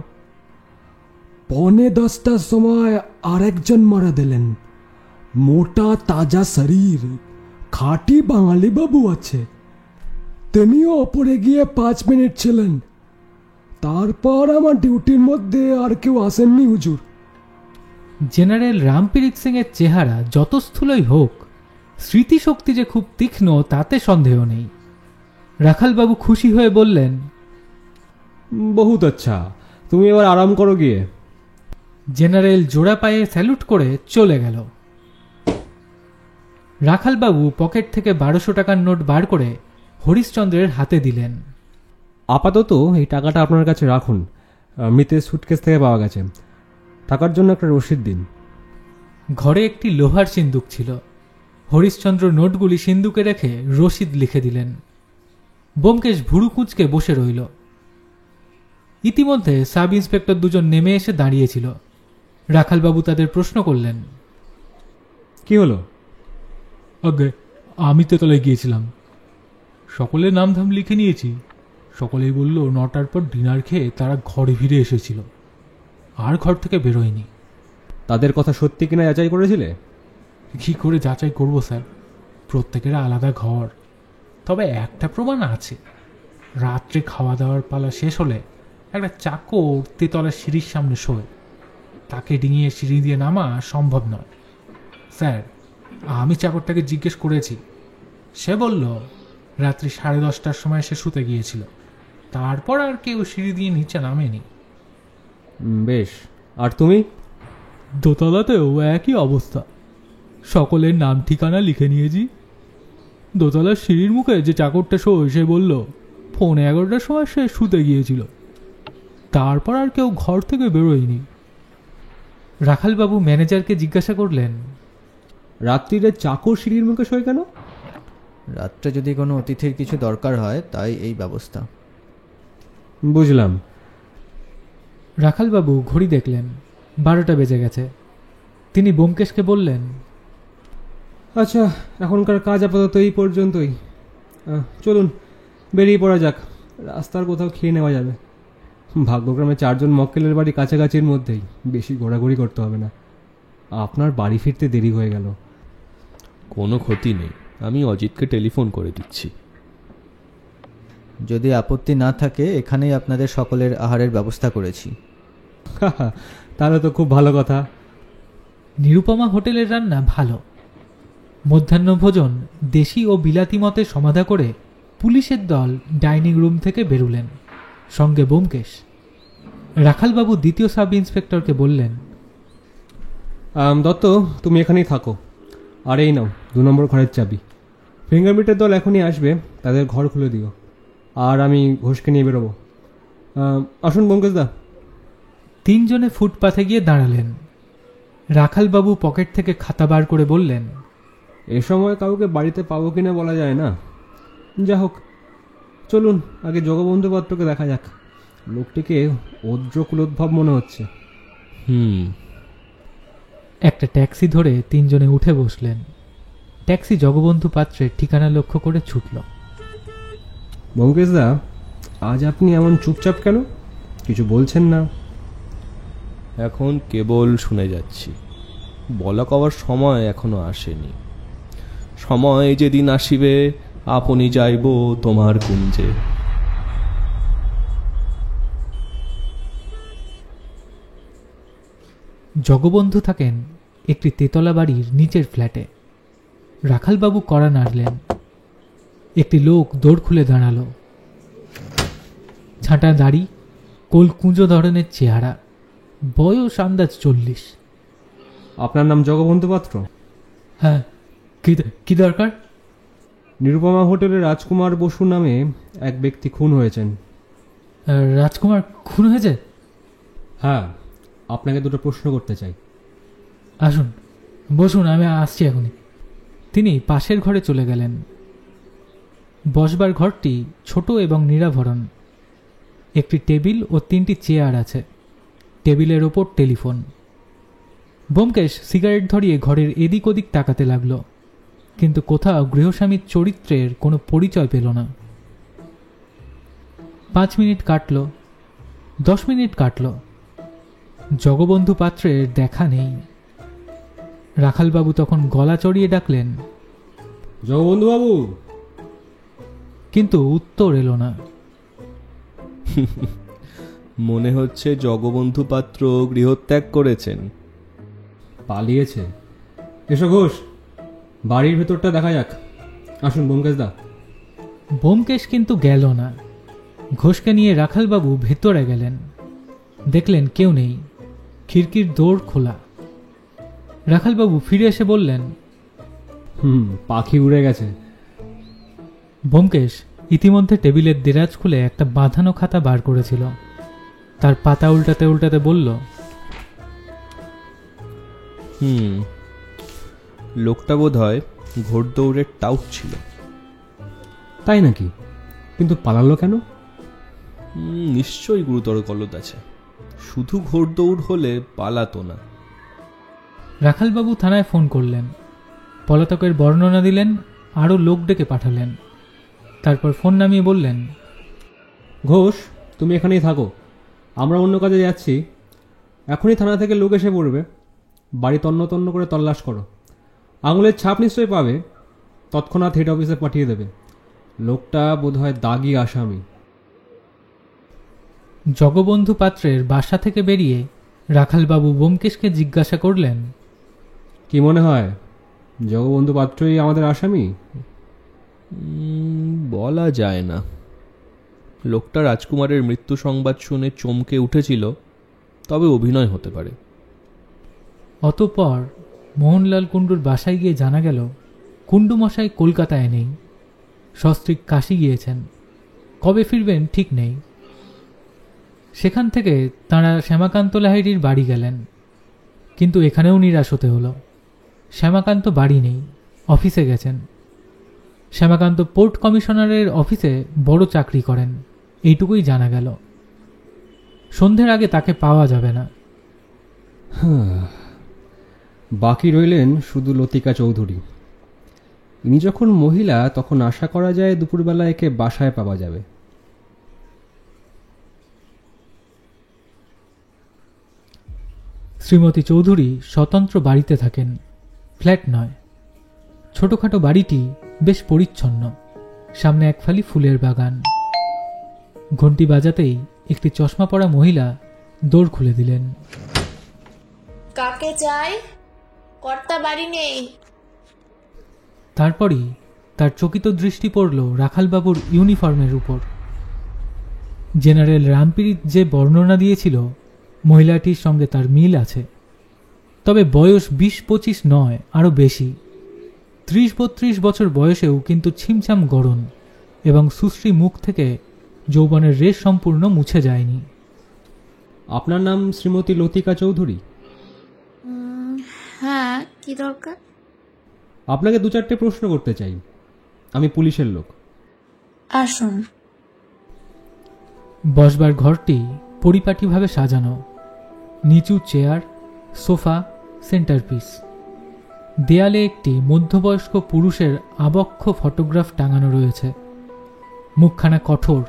9:45টার সময় আরেকজন মরদ এলেন। মোটা তাজা শরীর, খাঁটি বাঙালি বাবু আছে। তিনিও ওপরে গিয়ে 5 মিনিট ছিলেন। তারপর আমার ডিউটির মধ্যে আর কেউ আসেননি হুজুর। জেনারেল রামপ্রীত সিং এর চেহারা যত স্থূলই হোক, স্মৃতিশক্তি যে খুব তীক্ষ্ণ তাতে সন্দেহ নেই। রাখালবাবু খুশি হয়ে বললেন, বহুত আচ্ছা, তুমি এবার আরাম করো গিয়ে। জেনারেল জোড়া পায়ে স্যালুট করে চলে গেল। রাখালবাবু পকেট থেকে 1200 টাকার নোট বার করে হরিশচন্দ্রের হাতে দিলেন। আপাতত এই টাকাটা আপনার কাছে রাখুন, মৃতের সুটকেস থেকে পাওয়া গেছে। টাকার জন্য একটা রসিদ দিন। ঘরে একটি লোহার সিন্দুক ছিল। হরিশচন্দ্র নোটগুলি সিন্দুকে রেখে রসিদ লিখে দিলেন। ব্যোমকেশ ভুরু কুঁচকে বসে রইল। ইতিমধ্যে সাব ইন্সপেক্টর 2 জন নেমে এসে দাঁড়িয়েছিল। রাখালবাবু তাদের প্রশ্ন করলেন, কি হলো? আগে আমি তেতলায় গিয়েছিলাম, সকলের নাম ধাম লিখে নিয়েছি। সকলেই বলল 9টার পর ডিনার খেয়ে তারা ঘরে ফিরে এসেছিল, আর ঘর থেকে বেরোয়নি। তাদের কথা সত্যি কিনা যাচাই করেছিলে? কি করে যাচাই করব স্যার, প্রত্যেকের আলাদা ঘর। তবে একটা প্রমাণ আছে, রাত্রে খাওয়া দাওয়ার পালা শেষ হলে একটা চাকর তেতলার সিঁড়ির সামনে শোয়। তাকে ডিঙিয়ে সিঁড়ি দিয়ে নামা সম্ভব নয়। স্যার, আমি চাকরটাকে জিজ্ঞেস করেছি, সে বলল রাত্রি 10:30টার সময় সে শুতে গিয়েছিল, তারপর আর কেউ সিঁড়ি দিয়ে নিচে নামেনি। বেশ, আর তুমি? দোতলাতেও একই অবস্থা, সকলের নাম ঠিকানা লিখে নিয়েছি। দোতলার সিঁড়ির মুখে যে চাকরটা শোয় সে বলল 11:15টার সময় সে শুতে গিয়েছিল, তারপর আর কেউ ঘর থেকে বেরোয়নি। রাখালবাবু ম্যানেজারকে জিজ্ঞাসা করলেন, রাত্রিরে চাকর সিঁড়ির মুখে শোয় কেন? রাত্রে যদি কোনো অতিথির কিছু দরকার হয় তাই এই ব্যবস্থা। বুঝলাম। রাখালবাবু ঘড়ি দেখলেন, 12টা বেজে গেছে। তিনি ব্যোমকেশকে বললেন, আচ্ছা, এখনকার কাজ আপাতত এই পর্যন্তই। চলুন বেরিয়ে পড়া যাক, রাস্তার কোথাও খেয়ে নেওয়া যাবে। ভাগ্যক্রমে 4 জন মক্কেলের বাড়ি কাছাকাছির মধ্যেই, বেশি ঘোরাঘুরি করতে হবে না। আপনার বাড়ি ফিরতে দেরি হয়ে গেল। কোনো ক্ষতি নেই, আমি অজিতকে টেলিফোন করে দিচ্ছি। যদি আপত্তি না থাকে এখানেই আপনাদের সকলের আহারের ব্যবস্থা করেছি। তাহলে তো খুব ভালো কথা। নিরুপমা হোটেলের রান্না ভালো। মধ্যাহ্ন ভোজন দেশি ও বিলাতি মতে সমাধা করে পুলিশের দল ডাইনিং রুম থেকে বেরুলেন, সঙ্গে ব্যোমকেশ। রাখালবাবু দ্বিতীয় সাব ইন্সপেক্টরকে বললেন, দত্ত, তুমি এখানেই থাকো, আর এই নাও 2 নম্বর ঘরের চাবি। ফিঙ্গারপ্রিন্টের দল এখনই আসবে, তাদের ঘর খুলে দিও, আর আমি ঘোষকে নিয়ে বেরোবো। আসুন ব্যোমকেশদা। 3 জনে ফুটপাথে গিয়ে দাঁড়ালেন। রাখালবাবু পকেট থেকে খাতা বার করে বললেন, এ সময় কাউকে বাড়িতে পাবো কিনা বলা যায় না। যা হোক, চলুন আগে জগবন্ধু পাত্রকে দেখা যাক। লোকটিকে অদ্রকুলোদ্ভব মনে হচ্ছে। একটা ট্যাক্সি ধরে 3 জনে উঠে বসলেন। ট্যাক্সি জগবন্ধু পাত্রের ঠিকানা লক্ষ্য করে ছুটল। ব্যোমকেশদা, আজ আপনি এমন চুপচাপ কেন? কিছু বলছেন না? এখন কেবল শুনে যাচ্ছি, বলা কওয়ার সময় এখনো আসেনি। সময় যেদিন আসিবে আপনি যাইব তোমার কুঞ্জে। জগবন্ধু থাকেন একটি তেতলা বাড়ির নিচের ফ্ল্যাটে। রাখালবাবু কড়া নাড়লেন। একটি লোক দৌড় খুলে দাঁড়ালো। ছাঁটা দাড়ি, কোল কুঁজো ধরনের চেহারা, বয়স আন্দাজ 40। আপনার নাম জগবন্ধু পাত্র? হ্যাঁ, কি দরকার? নিরুপমা হোটেলে রাজকুমার বসু নামে এক ব্যক্তি খুন হয়েছেন। রাজকুমার খুন হয়েছে? হ্যাঁ, আপনাকে দুটো প্রশ্ন করতে চাই। আসুন, বসুন, আমি আসছি এখনই। তিনি পাশের ঘরে চলে গেলেন। বসবার ঘরটি ছোট এবং নিরাভরণ। একটি টেবিল ও 3টি চেয়ার আছে। টেবিলের ওপর টেলিফোন। ব্যোমকেশ সিগারেট ধরিয়ে ঘরের এদিক ওদিক তাকাতে লাগলো, কিন্তু কোথাও গৃহস্বামীর চরিত্রের কোনো পরিচয় পেল না। 5 মিনিট কাটল, 10 মিনিট কাটল, জগবন্ধু পাত্রের দেখা নেই। রাখালবাবু তখন গলা চড়িয়ে ডাকলেন, জগবন্ধু বাবু। কিন্তু উত্তর এলো না। মনে হচ্ছে জগবন্ধু পাত্র গৃহত্যাগ করেছেন। পালিয়েছে। এসো ঘোষ, বাড়ির ভেতরটা দেখা যাক। আসুন ব্যোমকেশ দা। ব্যোমকেশ কিন্তু গেল না। ঘোষকে নিয়ে রাখালবাবু ভেতরে গেলেন। দেখলেন কেউ নেই, খিড়কির দৌড় খোলা। রাখালবাবু ফিরে এসে বললেন, পাখি উড়ে গেছে। ব্যোমকেশ ইতিমধ্যে টেবিলের দেরাজ খুলে একটা বাঁধানো খাতা বার করেছিল। তার পাতা উল্টাতে উল্টাতে বলল, লোকটা বোধ হয় ঘোড়দৌড়ের টাউট ছিল। তাই নাকি? কিন্তু পালালো কেন? নিশ্চয়ই গুরুতর গলদ আছে। শুধু ঘোড়দৌড় হলে পালাতো না। রাখালবাবু থানায় ফোন করলেন, পলাতকের বর্ণনা দিলেন, আরও লোক ডেকে পাঠালেন। তারপর ফোন নামিয়ে বললেন, ঘোষ, তুমি এখানেই থাকো, আমরা অন্য কাজে যাচ্ছি। এখনই থানা থেকে লোক এসে পড়বে। বাড়ি তন্ন তন্ন করে তল্লাশ করো। আঙুলের ছাপ নিশ্চয়ই পাবে। তৎক্ষণাৎ হেড অফিসে পাঠিয়ে দেবে। লোকটা বোধহয় দাগি আসামি। জগবন্ধু পাত্রের বাসা থেকে বেরিয়ে রাখালবাবু ব্যোমকেশকে জিজ্ঞাসা করলেন, কি মনে হয় জগবন্ধু পাত্রই আমাদের আসামি? বলা যায় না। লোকটা রাজকুমারের মৃত্যু সংবাদ শুনে চমকে উঠেছিল, তবে অভিনয় হতে পারে। অতঃপর মোহনলাল কুণ্ডুর বাসায় গিয়ে জানা গেল কুণ্ডু মশাই কলকাতায় নেই, সস্ত্রীক কাশী গিয়েছেন। কবে ফিরবেন ঠিক নেই। সেখান থেকে তাঁরা শ্যামাকান্ত লাহিড়ীর বাড়ি গেলেন, কিন্তু এখানেও নিরাশ হতে হলো। শ্যামাকান্ত বাড়ি নেই, অফিসে গেছেন। শ্যামাকান্ত পোর্ট কমিশনারের অফিসে বড় চাকরি করেন, এইটুকুই জানা গেল। সন্ধ্যের আগে তাকে পাওয়া যাবে না। বাকি রইলেন শুধু লতিকা চৌধুরী। ইনি যখন মহিলা, তখন আশা করা যায় দুপুরবেলা একে বাসায় পাওয়া যাবে। শ্রীমতী চৌধুরী স্বতন্ত্র বাড়িতে থাকেন, ফ্ল্যাট নয়। ছোটখাটো বাড়িটি বেশ পরিচ্ছন্ন। সামনে এক ফালি ফুলের বাগান। ঘণ্টি বাজাতেই একটি চশমা পরা মহিলা দৌড় খুলে দিলেন। কাকে চাই? কর্তা বাড়ি নেই। তারপরই তার চকিত দৃষ্টি পড়ল রাখালবাবুর ইউনিফর্মের উপর। জেনারেল রামপিরিত যে বর্ণনা দিয়েছিল, মহিলাটির সঙ্গে তার মিল আছে। তবে বয়স 20-25 নয়, আরও বেশি। 30-32 বছর বয়সেও কিন্তু ছিমছাম গড়ন এবং সুশ্রী মুখ থেকে যৌবনের রেশ সম্পূর্ণ মুছে যায়নি। আপনার নাম শ্রীমতী লতিকা চৌধুরী? হ্যাঁ, কি দরকার? আপনাকে 2-4টে প্রশ্ন করতে চাই। আমি পুলিশের লোক। আসুন। বসবার ঘরটি পরিপাটিভাবে সাজানো। নিচু চেয়ার, সোফা, সেন্টারপিস। দেয়ালে একটি মধ্যবয়স্ক পুরুষের আবক্ষ ফটোগ্রাফ টাঙানো রয়েছে। মুখখানা কঠোর,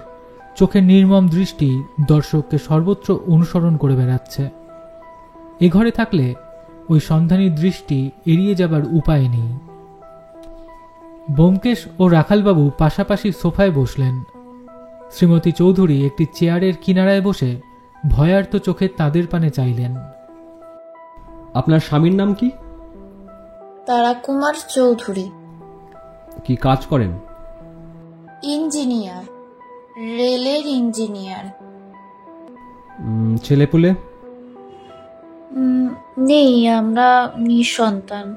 চোখের নির্মম দৃষ্টি দর্শককে সর্বত্র অনুসরণ করে বেড়াচ্ছে। এ ঘরে থাকলে ওই সন্ধানী দৃষ্টি এড়িয়ে যাবার উপায় নেই। ব্যোমকেশ ও রাখালবাবু পাশাপাশি সোফায় বসলেন। শ্রীমতী চৌধুরী একটি চেয়ারের কিনারায় বসে ভয়ার্ত চোখে তাদের পানে চাইলেন। আপনার স্বামীর নাম কি? তারাকুমার চৌধুরী। কি কাজ করেন? ইঞ্জিনিয়ার, রেলের ইঞ্জিনিয়ার। ছেলেপুলে? নেই, আমরা নিঃসন্তান।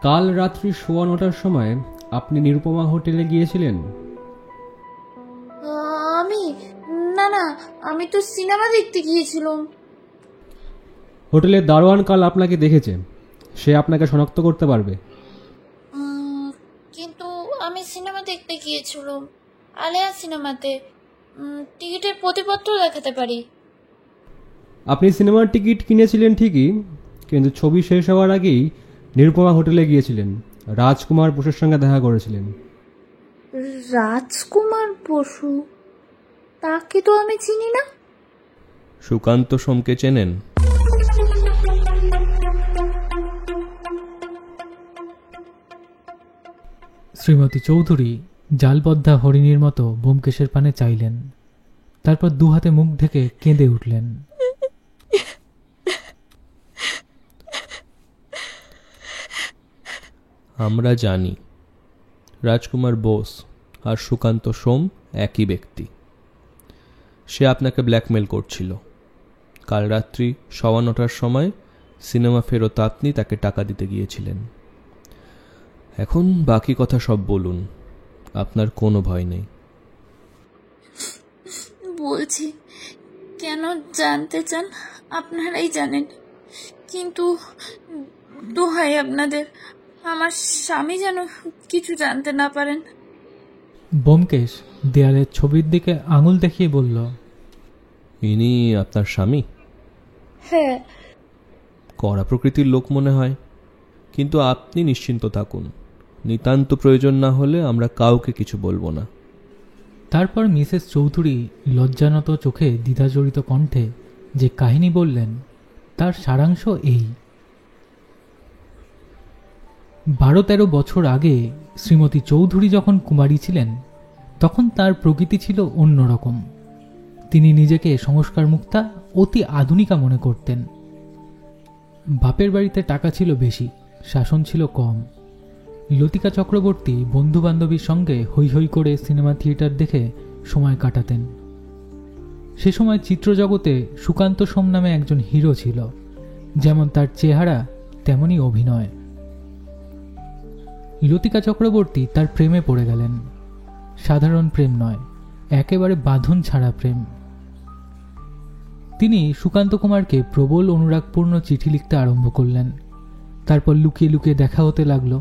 কাল রাত্রি 9:15টার সময় আপনি নিরুপমা হোটেলে গিয়েছিলেন? আমি না, আমি তো সিনেমা দেখতে গিয়েছিলাম। হোটেলের দারোয়ান কাল আপনাকে দেখেছে, সে আপনাকে শনাক্ত করতে পারবে। কিন্তু আমি সিনেমা দেখতে গিয়েছিলাম, আলেয়া সিনেমাতে। টিকিটের প্রতিপত্র দেখাতে পারি। আপনি সিনেমার টিকিট কিনেছিলেন ঠিকই, কিন্তু ছবি শেষ হওয়ার আগেই নিরুপমা হোটেলে গিয়েছিলেন, রাজকুমার বসুর সঙ্গে দেখা করেছিলেন। রাজকুমার বসু? তাকে তো আমি চিনি না। সুকান্ত সোমকে চেনেন? শ্রীমতী চৌধুরী জালবদ্ধা হরিণীর মতো ব্যোমকেশের পানে চাইলেন, তারপর দুহাতে মুখ ঢেকে কেঁদে উঠলেন। আমরা জানি রাজকুমার বোস আর সুকান্ত সোম একই ব্যক্তি। সে আপনাকে ব্ল্যাকমেল করছিল। কাল রাত্রি 9:15টার সময় সিনেমা ফেরত আপনি তাকে টাকা দিতে গিয়েছিলেন। এখন বাকি কথা সব বলুন, আপনার কোনো ভয় নেই। বলছি, কেন জানতে চান আপনারাই জানেন, কিন্তু দোহাই আপনাদের, আমার স্বামী যেন কিছু জানতে না পারেন। ব্যোমকেশ দেয়ালের ছবির দিকে আঙুল দেখিয়ে বলল, ইনি আপনার স্বামী? হ্যাঁ। কড়া প্রকৃতির লোক মনে হয়, কিন্তু আপনি নিশ্চিন্ত থাকুন, নিতান্ত প্রয়োজন না হলে আমরা কাউকে কিছু বলবো না। তারপর মিসেস চৌধুরী লজ্জানত চোখে দ্বিধাজড়িত কণ্ঠে যে কাহিনী বললেন তার সারাংশ এই। 12-13 বছর আগে শ্রীমতী চৌধুরী যখন কুমারী ছিলেন, তখন তার প্রকৃতি ছিল অন্যরকম। তিনি নিজেকে সংস্কার মুক্তা, অতি আধুনিকা মনে করতেন। বাপের বাড়িতে টাকা ছিল বেশি, শাসন ছিল কম। লতিকা চক্রবর্তী বন্ধু বান্ধবীর সঙ্গে হৈ হৈ করে সিনেমা থিয়েটার দেখে সময় কাটাতেন। সে সময় চিত্রজগতে সুকান্ত সোম নামে একজন হিরো ছিল, যেমন তার চেহারা তেমনি অভিনয়। লতিকা চক্রবর্তী তার প্রেমে পড়ে গেলেন। সাধারণ প্রেম নয়, একেবারে বাঁধন ছাড়া প্রেম। তিনি সুকান্ত কুমারকে প্রবল অনুরাগপূর্ণ চিঠি লিখতে আরম্ভ করলেন। তারপর লুকিয়ে লুকিয়ে দেখা হতে লাগলো।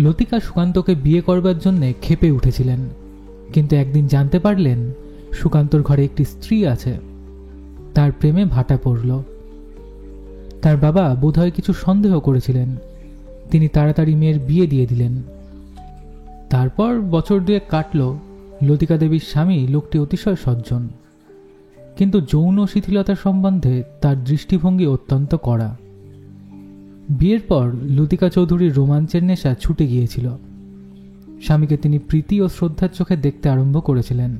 লতিকা সুকান্তকে বিয়ে করবার জন্য ক্ষেপে উঠেছিলেন, কিন্তু একদিন জানতে পারলেন সুকান্তর ঘরে একটি স্ত্রী আছে। তার প্রেমে ভাটা পড়ল। তার বাবা বোধহয় কিছু সন্দেহ করেছিলেন, তিনি তাড়াতাড়ি মেয়ের বিয়ে দিয়ে দিলেন। তারপর বছর 2 কাটল। লতিকা দেবীর স্বামী লোকটি অতিশয় সজ্জন, কিন্তু যৌন শিথিলতা সম্বন্ধে তার দৃষ্টিভঙ্গি অত্যন্ত কড়া। বিয়ের পর লতিকা চৌধুরীর রোমাঞ্চের নেশা ছুটে গিয়েছিল। স্বামীকে তিনি প্রীতি ও শ্রদ্ধার চোখে দেখতে আরম্ভ করেছিলেন।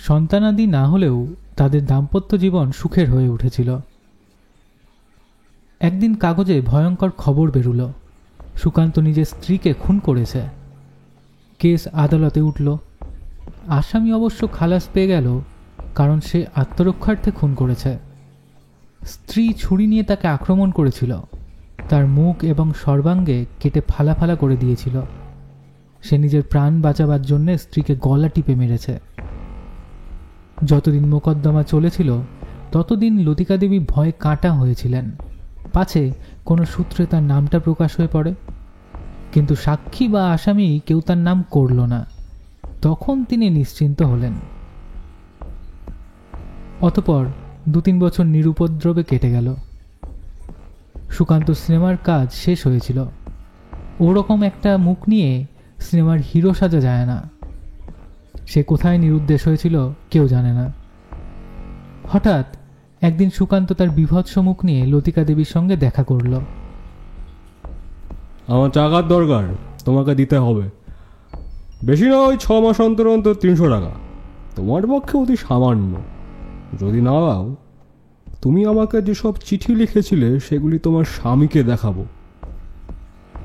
সন্তানাদি না হলেও তাদের দাম্পত্য জীবন সুখের হয়ে উঠেছিল। একদিন কাগজে ভয়ঙ্কর খবর বেরুল, সুকান্ত নিজের স্ত্রীকে খুন করেছে। কেস আদালতে উঠল। আসামি অবশ্য খালাস পেয়ে গেল, কারণ সে আত্মরক্ষার্থে খুন করেছে। স্ত্রী ছুরি নিয়ে তাকে আক্রমণ করেছিল, তার মুখ এবং সর্বাঙ্গে কেটে ফালা ফালা করে দিয়েছিল। সে নিজের প্রাণ বাঁচাবার জন্য স্ত্রীকে গলা টিপে মেরেছে। যতদিন মোকদ্দমা চলেছিল ততদিন লতিকা দেবী ভয়ে কাঁটা হয়েছিলেন, পাছে কোনো সূত্রে তার নামটা প্রকাশ হয়ে পড়ে। কিন্তু সাক্ষী বা আসামি কেউ তার নাম করল না। তখন তিনি নিশ্চিন্ত হলেন। অতঃপর 2-3 বছর নিরুপদ্রবে কেটে গেল। সুকান্ত সিনেমার কাজ শেষ হয়েছিল। ওরকম একটা মুখ নিয়ে সিনেমার হিরো সাজা যায় না। সে কোথায় নিরুদ্দেশ হয়েছিল কেউ জানে না। হঠাৎ একদিন সুকান্ত তার বিভৎস মুখ নিয়ে লতিকা দেবীর সঙ্গে দেখা করল। আমার টাকার দরকার, তোমাকে দিতে হবে। বেশি না, ওই 6 মাস অন্তর অন্তর 300 টাকা। তোমার পক্ষে অতি সামান্য। যদি না দাও তুমি আমাকে যেসব চিঠি লিখেছিলে সেগুলি তোমার স্বামীকে দেখাবো।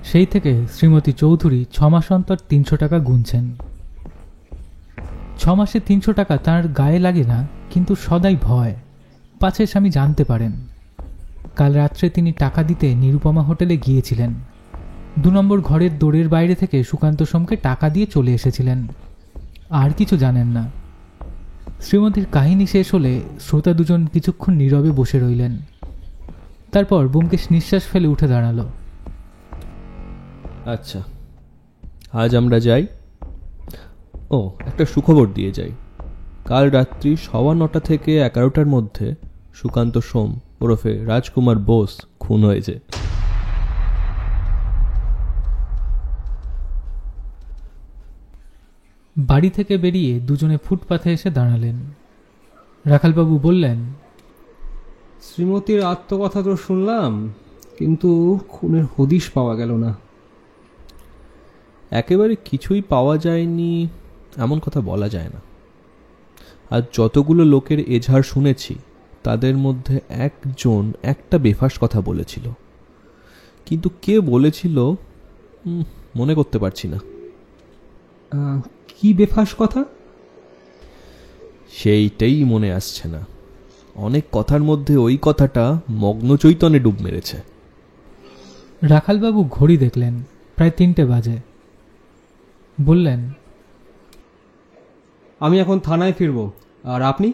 সেই থেকে শ্রীমতী চৌধুরী 6 মাস অন্তর 300 টাকা গুনছেন। 6 মাসে 300 টাকা তার গায়ে লাগে না, কিন্তু সদাই ভয় পাছে স্বামী জানতে পারেন। কাল রাত্রে তিনি টাকা দিতে নিরুপমা হোটেলে গিয়েছিলেন। 2 নম্বর ঘরের দোরের বাইরে থেকে সুকান্ত সোমকে টাকা দিয়ে চলে এসেছিলেন। আর কিছু জানেন না। শ্রীমতীর কাহিনী শেষ হলে শ্রোতা দুজন কিছুক্ষণ নীরবে বসে রইলেন। তারপর ব্যোমকেশ নিঃশ্বাস ফেলে উঠে দাঁড়ালো। আচ্ছা, আজ আমরা যাই। ও, একটা সুখবর দিয়ে যাই। কাল রাত্রি 9:15 থেকে 11টার মধ্যে সুকান্ত সোম ওরফে রাজকুমার বোস খুন হয়েছে। বাড়ি থেকে বেরিয়ে দুজনে ফুটপাথে এসে দাঁড়ালেন। রাখালবাবু বললেন, শ্রীমতীর আত্মকথা তো শুনলাম, কিন্তু খুনের হদিশ পাওয়া গেল না। একেবারে কিছুই পাওয়া যায়নি এমন কথা বলা যায় না। আর যতগুলো লোকের এজাহার শুনেছি তাদের মধ্যে একজন একটা বেফাস কথা বলেছিল, কিন্তু কে বলেছিল মনে করতে পারছি না। কি বেফাস কথা? সেইটাই মনে আসছে না। অনেক কথার মধ্যে ওই কথাটা মগ্ন চৈতন্যে ডুব মেরেছে। রাখালবাবু ঘড়ি দেখলেন, প্রায় 3টে বাজে। বললেন, আমি এখন থানায় ফিরব, আর আপনি?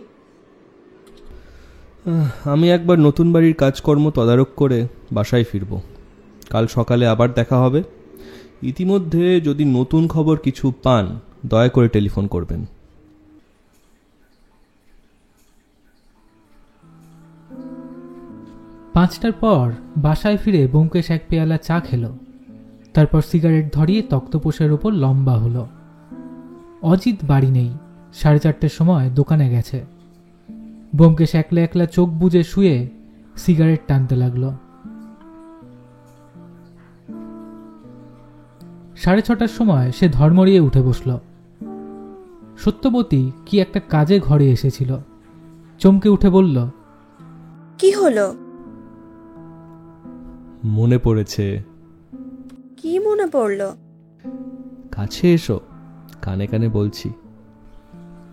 আমি একবার নতুন বাড়ির কাজকর্ম তদারক করে বাসায় ফিরব। কাল সকালে আবার দেখা হবে। ইতিমধ্যে যদি নতুন খবর কিছু পান দয়া করে টেলিফোন করবেন। 5টার পর বাসায় ফিরে ব্যোমকেশ 1 পেয়ালা চা খেল। তারপর সিগারেট ধরিয়ে তক্তপোষের ওপর লম্বা হলো। অজিত বাড়ি নেই, 4:30টার সময় দোকানে গেছে। ব্যোমকেশ একলা একলা চোখ বুজে শুয়ে সিগারেট টানতে লাগলো। 6:30টার সময় সে ধর্মড়িয়ে উঠে বসল। সত্যবতী কি একটা কাজে ঘরে এসেছিল। চমকে উঠে বলল, কি হলো? মনে পড়েছে। কি মনে পড়লো? কাছে এসো, কানে কানে বলছি।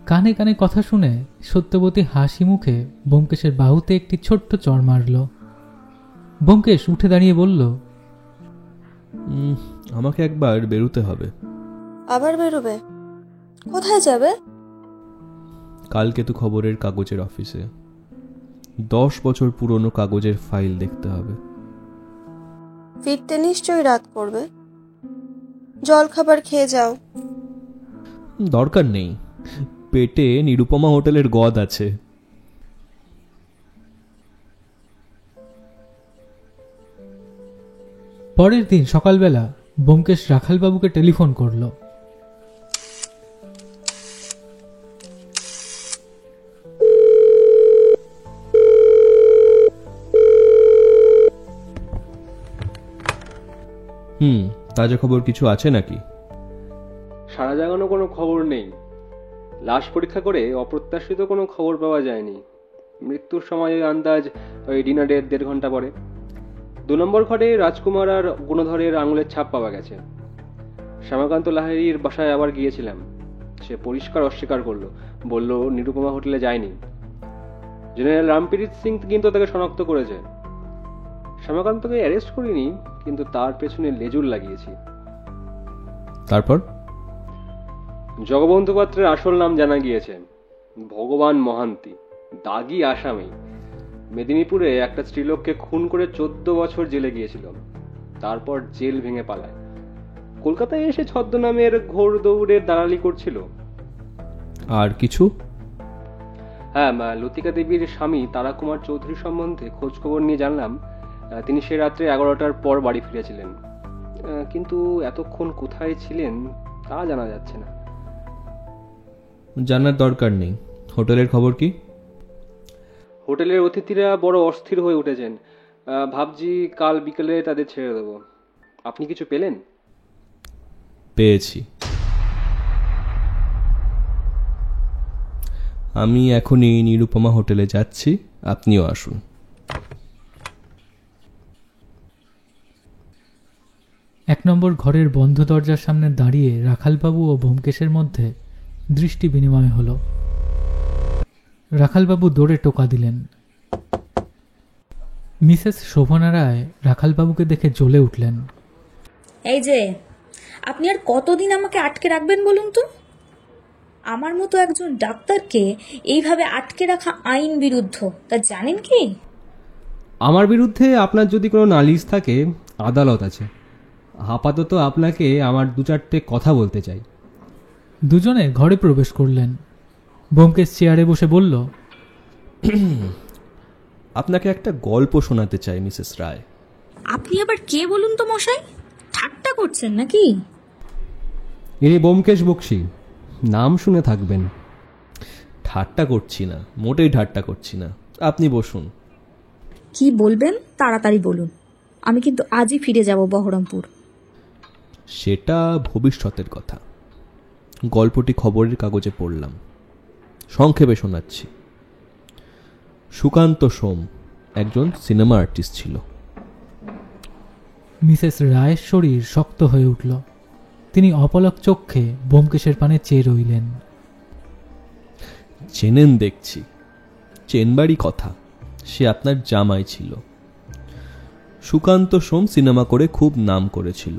কানে কানে কথা শুনে সত্যবতী হাসি মুখে ব্যোমকেশের বাহুতে একটি ছোট্ট চড় মারল। ব্যোমকেশ উঠে দাঁড়িয়ে বলল, আমাকে একবার বেরোতে হবে। আবার বেরোবে? কোথায় যাবে? কালকেতু খবরের কাগজের অফিসে 10 বছর পুরনো কাগজের ফাইল দেখতে হবে। ফিরতে নিশ্চয়ই রাত করবে। জল খাবার খেয়ে যাও। দরকার নেই, পেটে নিরুপমা হোটেলের গদ আছে। পরের দিন সকালবেলা ব্যোমকেশ রাখালবাবুকে টেলিফোন করল। তাজা খবর কিছু আছে নাকি? সারা জাগানো কোনো খবর নেই। লাশ পরীক্ষা করে অপ্রত্যাশিত কোনো খবর পাওয়া যায়নি। মৃত্যুর সময় আন্দাজ ওই ডিনারের 1.5 ঘন্টা পরে 2 নম্বর ঘরে রাজকুমার আর গুণধরের আঙুলের ছাপ পাওয়া গেছে। শ্যামাকান্ত লাহিড়ীর বাসায় আবার গিয়েছিলাম। সে পরিষ্কার অস্বীকার করলো, বলল নিরুপমা হোটেলে যায়নি। জেনারেল রামপ্রীত সিং কিন্তু তাকে শনাক্ত করেছে। শ্যামাকান্তকে অ্যারেস্ট করিনি, কিন্তু তার পেছনে লেজুর লাগিয়েছি। তারপর জগবন্ধু পাত্রের আসল নাম জানা গিয়েছে, ভগবান মহান্তি, দাগি আসামি। মেদিনীপুরে একটা স্ত্রীলোককে খুন করে 14 বছর জেলে গিয়েছিল। তারপর জেল ভেঙে পালায়। কলকাতায় এসে ছদ্মনামের ঘোর দৌড়ের দালালি করছিল। আর কিছু? হ্যাঁ, লতিকা দেবীর স্বামী তারাকুমার চৌধুরী সম্বন্ধে খোঁজ খবর নিয়ে জানলাম তিনি সে রাত্রে 11টার পর বাড়ি ফিরেছিলেন, কিন্তু এতক্ষণ কোথায় ছিলেন তা জানা যাচ্ছে না। জানার দরকার নেই। হোটেলের খবর কি? হোটেলের অতিথিরা বড় অস্থির হয়ে উঠেছেন। ভাবছি কাল বিকেলে তাদের ছেড়ে দেব। আপনি কিছু পেলেন? পেয়েছি। আমি এখনই নিরুপমা হোটেলে যাচ্ছি আপনিও আসুন। এক নম্বর ঘরের বন্ধ দরজার সামনে দাঁড়িয়ে রাখালবাবু ও ব্যোমকেশের মধ্যে দৃষ্টি বিনিময় হল। রাখালবাবু দৌড়ে টোকা দিলেন। মিসেস শোভনা রায় রাখালবাবুকে দেখে জ্বলে উঠলেন। এই যে, আপনি আর কতদিন আমাকে আটকে রাখবেন বলুন তো? আমার মতো একজন ডাক্তারকে এইভাবে আটকে রাখা আইন বিরুদ্ধ, তা জানেন কি? আমার বিরুদ্ধে আপনার যদি কোনো নালিশ থাকে, আদালত আছে। আপাতত আপনাকে আমার 2-4টে কথা বলতে চাই। দুজনে ঘরে প্রবেশ করলেন। ব্যোমকেশ চেয়ারে বসে বলল, আপনাকে একটা গল্প শোনাতে চাই মিসেস রায়। আপনি আবার কে বলুন তো মশাই? ঠাট্টা করছেন নাকি? ইনি ব্যোমকেশ বক্সী, নাম শুনে থাকবেন। ঠাট্টা করছি না, মোটেই ঠাট্টা করছি না। আপনি বসুন। কি বলবেন তাড়াতাড়ি বলুন, আমি কিন্তু আজই ফিরে যাব বহরমপুর। সেটা ভবিষ্যতের কথা। গল্পটি খবরের কাগজে পড়লাম, সংক্ষেপে শোনাচ্ছি। সুকান্ত সোম একজন সিনেমা আর্টিস্ট ছিল। মিসেস রায়ের শরীর শক্ত হয়ে উঠল। তিনি অপলক চক্ষে ব্যোমকেশের পানে চেয়ে রইলেন। চেনেন দেখছি, চেনবারই কথা। সে আপনার জামাই ছিল। সুকান্ত সোম সিনেমা করে খুব নাম করেছিল।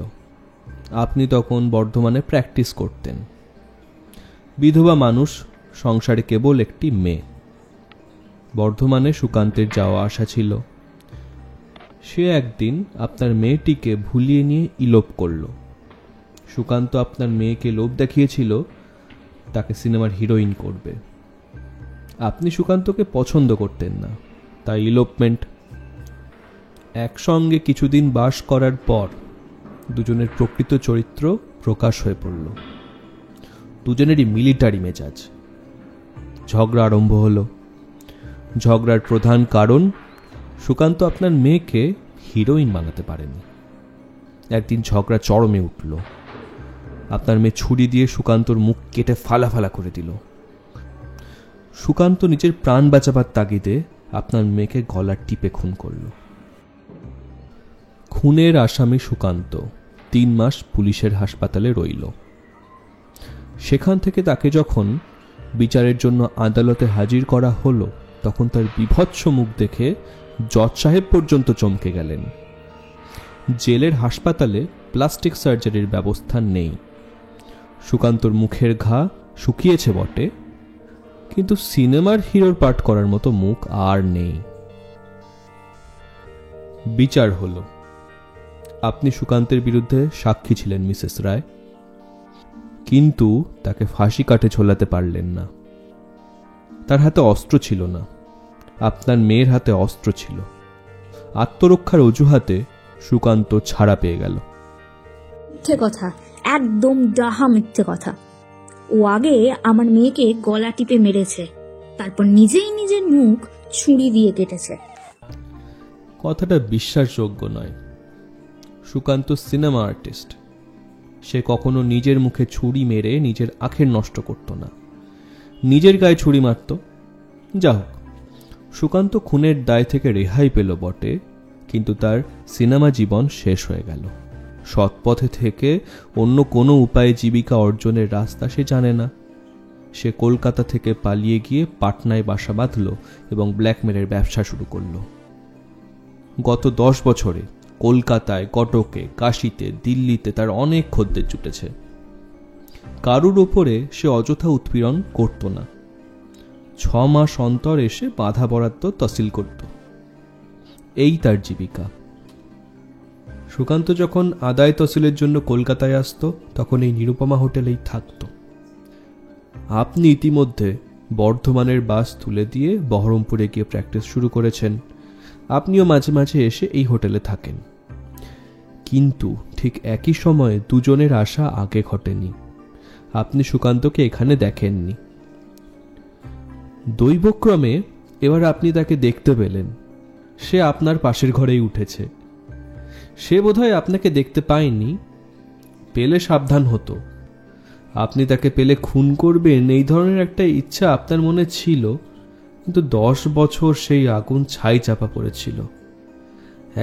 আপনি তখন বর্ধমানে প্র্যাকটিস করতেন। বিধবা মানুষ, সংসারে কেবল একটি মেয়ে। বর্ধমানে সুকান্তের যাওয়া আসা ছিল। সে একদিন আপনার মেয়েটিকে ভুলিয়ে নিয়ে ইলোপ করল। সুকান্ত আপনার মেয়েকে লোভ দেখিয়েছিল তাকে সিনেমার হিরোইন করবে। আপনি সুকান্তকে পছন্দ করতেন না, তাই ইলোপমেন্ট। একসঙ্গে কিছুদিন বাস করার পর দুজনের প্রকৃত চরিত্র প্রকাশ হয়ে পড়ল। দুজনেরই মিলিটারি মেজাজ। ঝগড়া আরম্ভ হলো। ঝগড়ার প্রধান কারণ, সুকান্ত আপনার মেয়েকে হিরোইন বানাতে পারেনি। একদিন ঝগড়া চরমে উঠল। আপনার মেয়ে ছুরি দিয়ে সুকান্তর মুখ কেটে ফালা ফালা করে দিল। সুকান্ত নিজের প্রাণ বাঁচাবার তাগিদে আপনার মেয়েকে গলা টিপে খুন করল। খুনের আসামি সুকান্ত 3 মাস পুলিশের হাসপাতালে রইল। সেখান থেকে তাকে যখন বিচারের জন্য আদালতে হাজির করা হলো, তখন তার বিভৎস মুখ দেখে জজ সাহেব পর্যন্ত চমকে গেলেন। জেলের হাসপাতালে প্লাস্টিক সার্জারির ব্যবস্থা নেই। সুকান্তর মুখের ঘা শুকিয়েছে বটে, কিন্তু সিনেমার হিরোর পাঠ করার মতো মুখ আর নেই। বিচার হলো। আপনি সুকান্তের বিরুদ্ধে সাক্ষী ছিলেন মিসেস রায়, কিন্তু তাকে ফাঁসি কাঠে ঝোলাতে পারলেন না। তার হাতে অস্ত্র ছিল না, আপনার মেয়ের হাতে অস্ত্র ছিল। আত্মরক্ষার অজুহাতে সুকান্ত ছাড়া পেয়ে গেল। মিথ্যে কথা, একদম ডাহা মিথ্যে কথা। ও আগে আমার মেয়েকে গলা টিপে মেরেছে, তারপর নিজেই নিজের মুখ ছুরি দিয়ে কেটেছে। কথাটা বিশ্বাসযোগ্য নয়। Sukanta cinema artist. সে কখনো নিজের মুখে ছুরি মেরে নিজের আখের নষ্ট করত না, নিজের গায়ে ছুরি মারত। যা হোক, সুকান্ত খুনের দায় থেকে রেহাই পেল বটে, কিন্তু তার সিনেমা জীবন শেষ হয়ে গেল। সৎপথে থেকে অন্য কোনো উপায়ে জীবিকা অর্জনের রাস্তা সে জানে না। সে কলকাতা থেকে পালিয়ে গিয়ে পাটনায় বাসা বাঁধল এবং ব্ল্যাকমেলের ব্যবসা শুরু করল। গত 10 বছরে কলকাতায়, কটকে, কাশীতে, দিল্লিতে তার অনেক খদ্দের জুটেছে। কারুর ওপরে সে অযথা উৎপীড়ন করত না। 6 মাস অন্তর এসে বাধা বরাদ্দ তহসিল করত। এই তার জীবিকা। সুকান্ত যখন আদায় তহসিলের জন্য কলকাতায় আসত, তখন এই নিরুপমা হোটেলেই থাকত। আপনি ইতিমধ্যে বর্ধমানের বাস তুলে দিয়ে বহরমপুরে গিয়ে প্র্যাকটিস শুরু করেছেন। আপনিও মাঝে মাঝে এসে এই হোটেলে থাকেন, কিন্তু ঠিক একই সময়ে দুজনের আশা আগে ঘটেনি। আপনি সুকান্তকে এখানে দেখেননি। দৈবক্রমে এবার আপনি তাকে দেখতে পেলেন। সে আপনার পাশের ঘরেই উঠেছে। সে বোধহয় আপনাকে দেখতে পায়নি, পেলে সাবধান হতো। আপনি তাকে পেলে খুন করবেন এই ধরনের একটা ইচ্ছা আপনার মনে ছিল, কিন্তু 10 বছর সেই আগুন ছাই চাপা পড়েছিল।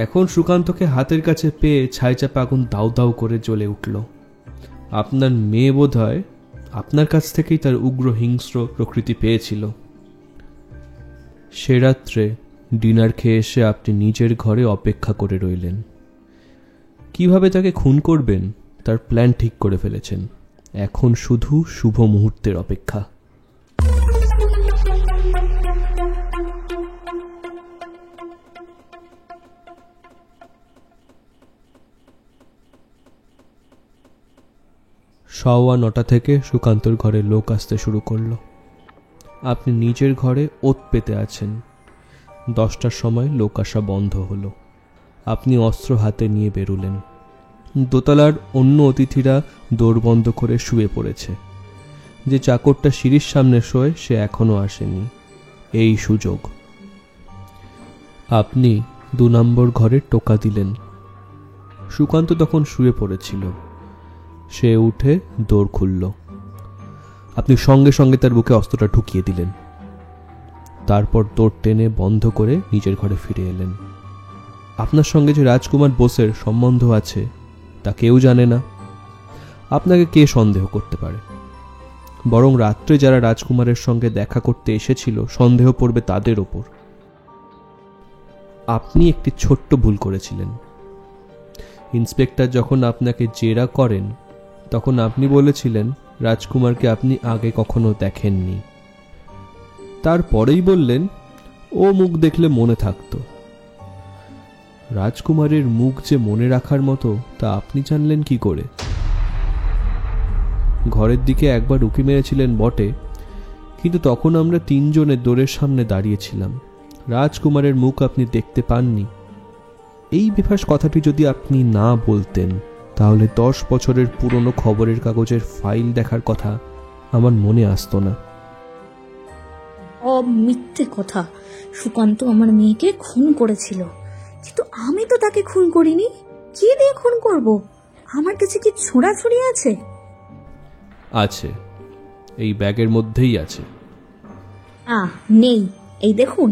এখন সুকান্তকে হাতের কাছে পেয়ে ছাই চাপা আগুন দাউ দাউ করে জ্বলে উঠল। আপনার মেয়ে বোধহয় আপনার কাছ থেকেই তার উগ্র হিংস্র প্রকৃতি পেয়েছিল। সে রাত্রে ডিনার খেয়ে এসে আপনি নিজের ঘরে অপেক্ষা করে রইলেন। কিভাবে তাকে খুন করবেন তার প্ল্যান ঠিক করে ফেলেছেন। এখন শুধু শুভ মুহূর্তের অপেক্ষা। সওয়া 9টা থেকে সুকান্তর ঘরে লোক আসতে শুরু করলো। আপনি নিজের ঘরে ওত পেতে আছেন। 10টার সময় লোক আসা বন্ধ হলো। আপনি অস্ত্র হাতে নিয়ে বেরুলেন। দোতলার অন্য অতিথিরা দোর বন্ধ করে শুয়ে পড়েছে। যে চাকরটা সিঁড়ির সামনে শোয় সে এখনো আসেনি। এই সুযোগ। আপনি 2 নম্বর ঘরে টোকা দিলেন। সুকান্ত তখন শুয়ে পড়েছিল। সে উঠে দোর খুলল। আপনি সঙ্গে সঙ্গে তার বুকে অস্ত্রটা ঢুকিয়ে দিলেন। তারপর দোর টেনে বন্ধ করে নিজের ঘরে ফিরে এলেন। আপনার সঙ্গে যে রাজকুমার বোসের সম্বন্ধ আছে তা কেউ জানে না। আপনাকে কে সন্দেহ করতে পারে? বরং রাত্রে যারা রাজকুমারের সঙ্গে দেখা করতে এসেছিল সন্দেহ পড়বে তাদের ওপর। আপনি একটি ছোট্ট ভুল করেছিলেন। ইন্সপেক্টর যখন আপনাকে জেরা করেন তখন আপনি বলেছিলেন রাজকুমারকে আপনি আগে কখনো দেখেননি। তারপরেই বললেন ও মুখ দেখলে মনে থাকতো। রাজকুমারের মুখ যে মনে রাখার মতো তা আপনি জানলেন কি করে? ঘরের দিকে একবার উঁকি মেরেছিলেন বটে, কিন্তু তখন আমরা 3 জনের দোরের সামনে দাঁড়িয়েছিলাম। রাজকুমারের মুখ আপনি দেখতে পাননি। এই বেফাস কথাটি যদি আপনি না বলতেন তাহলে 10 বছরের পুরনো খবরের কাগজের ফাইল দেখার কথা আমার মনে আসতো না। মিথ্যে কথা। সুকান্ত আমার মেয়েকে খুন করেছিল, কিন্তু আমি তো তাকে খুন করিনি। কি দিয়ে খুন করব? আমার কাছে কি ছোঁড়াছুড়ি আছে? আছে, এই ব্যাগের মধ্যেই আছে। নেই, এই দেখুন।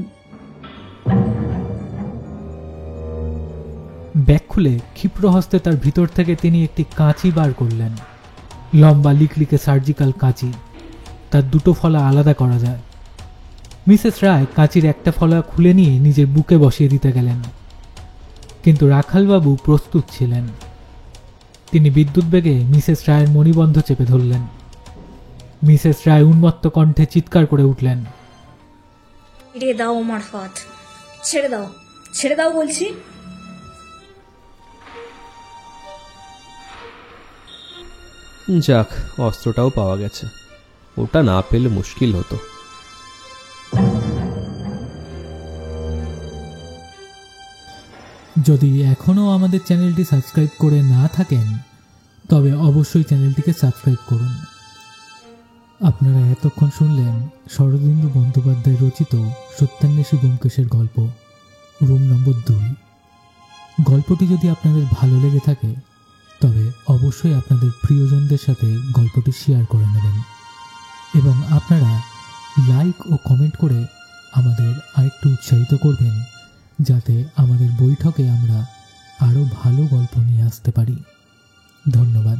ব্যাগ খুলে ক্ষিপ্র হস্তে তার ভিতর থেকে তিনি একটি কাঁচি বার করলেন। লম্বা লিকলিকে সার্জিক্যাল কাঁচি। তার 2টো ফলা আলাদা করা যায়। মিসেস রায় কাঁচির একটা ফলা খুলে নিয়ে নিজের বুকে বসিয়ে দিতে গেলেন, কিন্তু রাখালবাবু প্রস্তুত ছিলেন। তিনি বিদ্যুৎ বেগে মিসেস রায়ের মণিবন্ধ চেপে ধরলেন। মিসেস রায় উন্মত্ত কণ্ঠে চিৎকার করে উঠলেন, ছেড়ে দাও আমার হাত, ছেড়ে দাও, ছেড়ে দাও বলছি। যাক, অস্ত্রটাও পাওয়া গেছে। ওটা না পেলে মুশকিল হতো। যদি এখনও আমাদের চ্যানেলটি সাবস্ক্রাইব করে না থাকেন তবে অবশ্যই চ্যানেলটিকে সাবস্ক্রাইব করুন। আপনারা এতক্ষণ শুনলেন শরদিন্দু বন্দ্যোপাধ্যায় রচিত সত্যান্বেষী ব্যোমকেশের গল্প রুম নম্বর 2। গল্পটি যদি আপনাদের ভালো লেগে থাকে তবে অবশ্যই আপনাদের প্রিয়জনদের সাথে গল্পটি শেয়ার করে নেবেন এবং আপনারা লাইক ও কমেন্ট করে আমাদের আরেকটু উৎসাহিত করবেন, যাতে আমাদের বৈঠকে আমরা আরও ভালো গল্প নিয়ে আসতে পারি। ধন্যবাদ।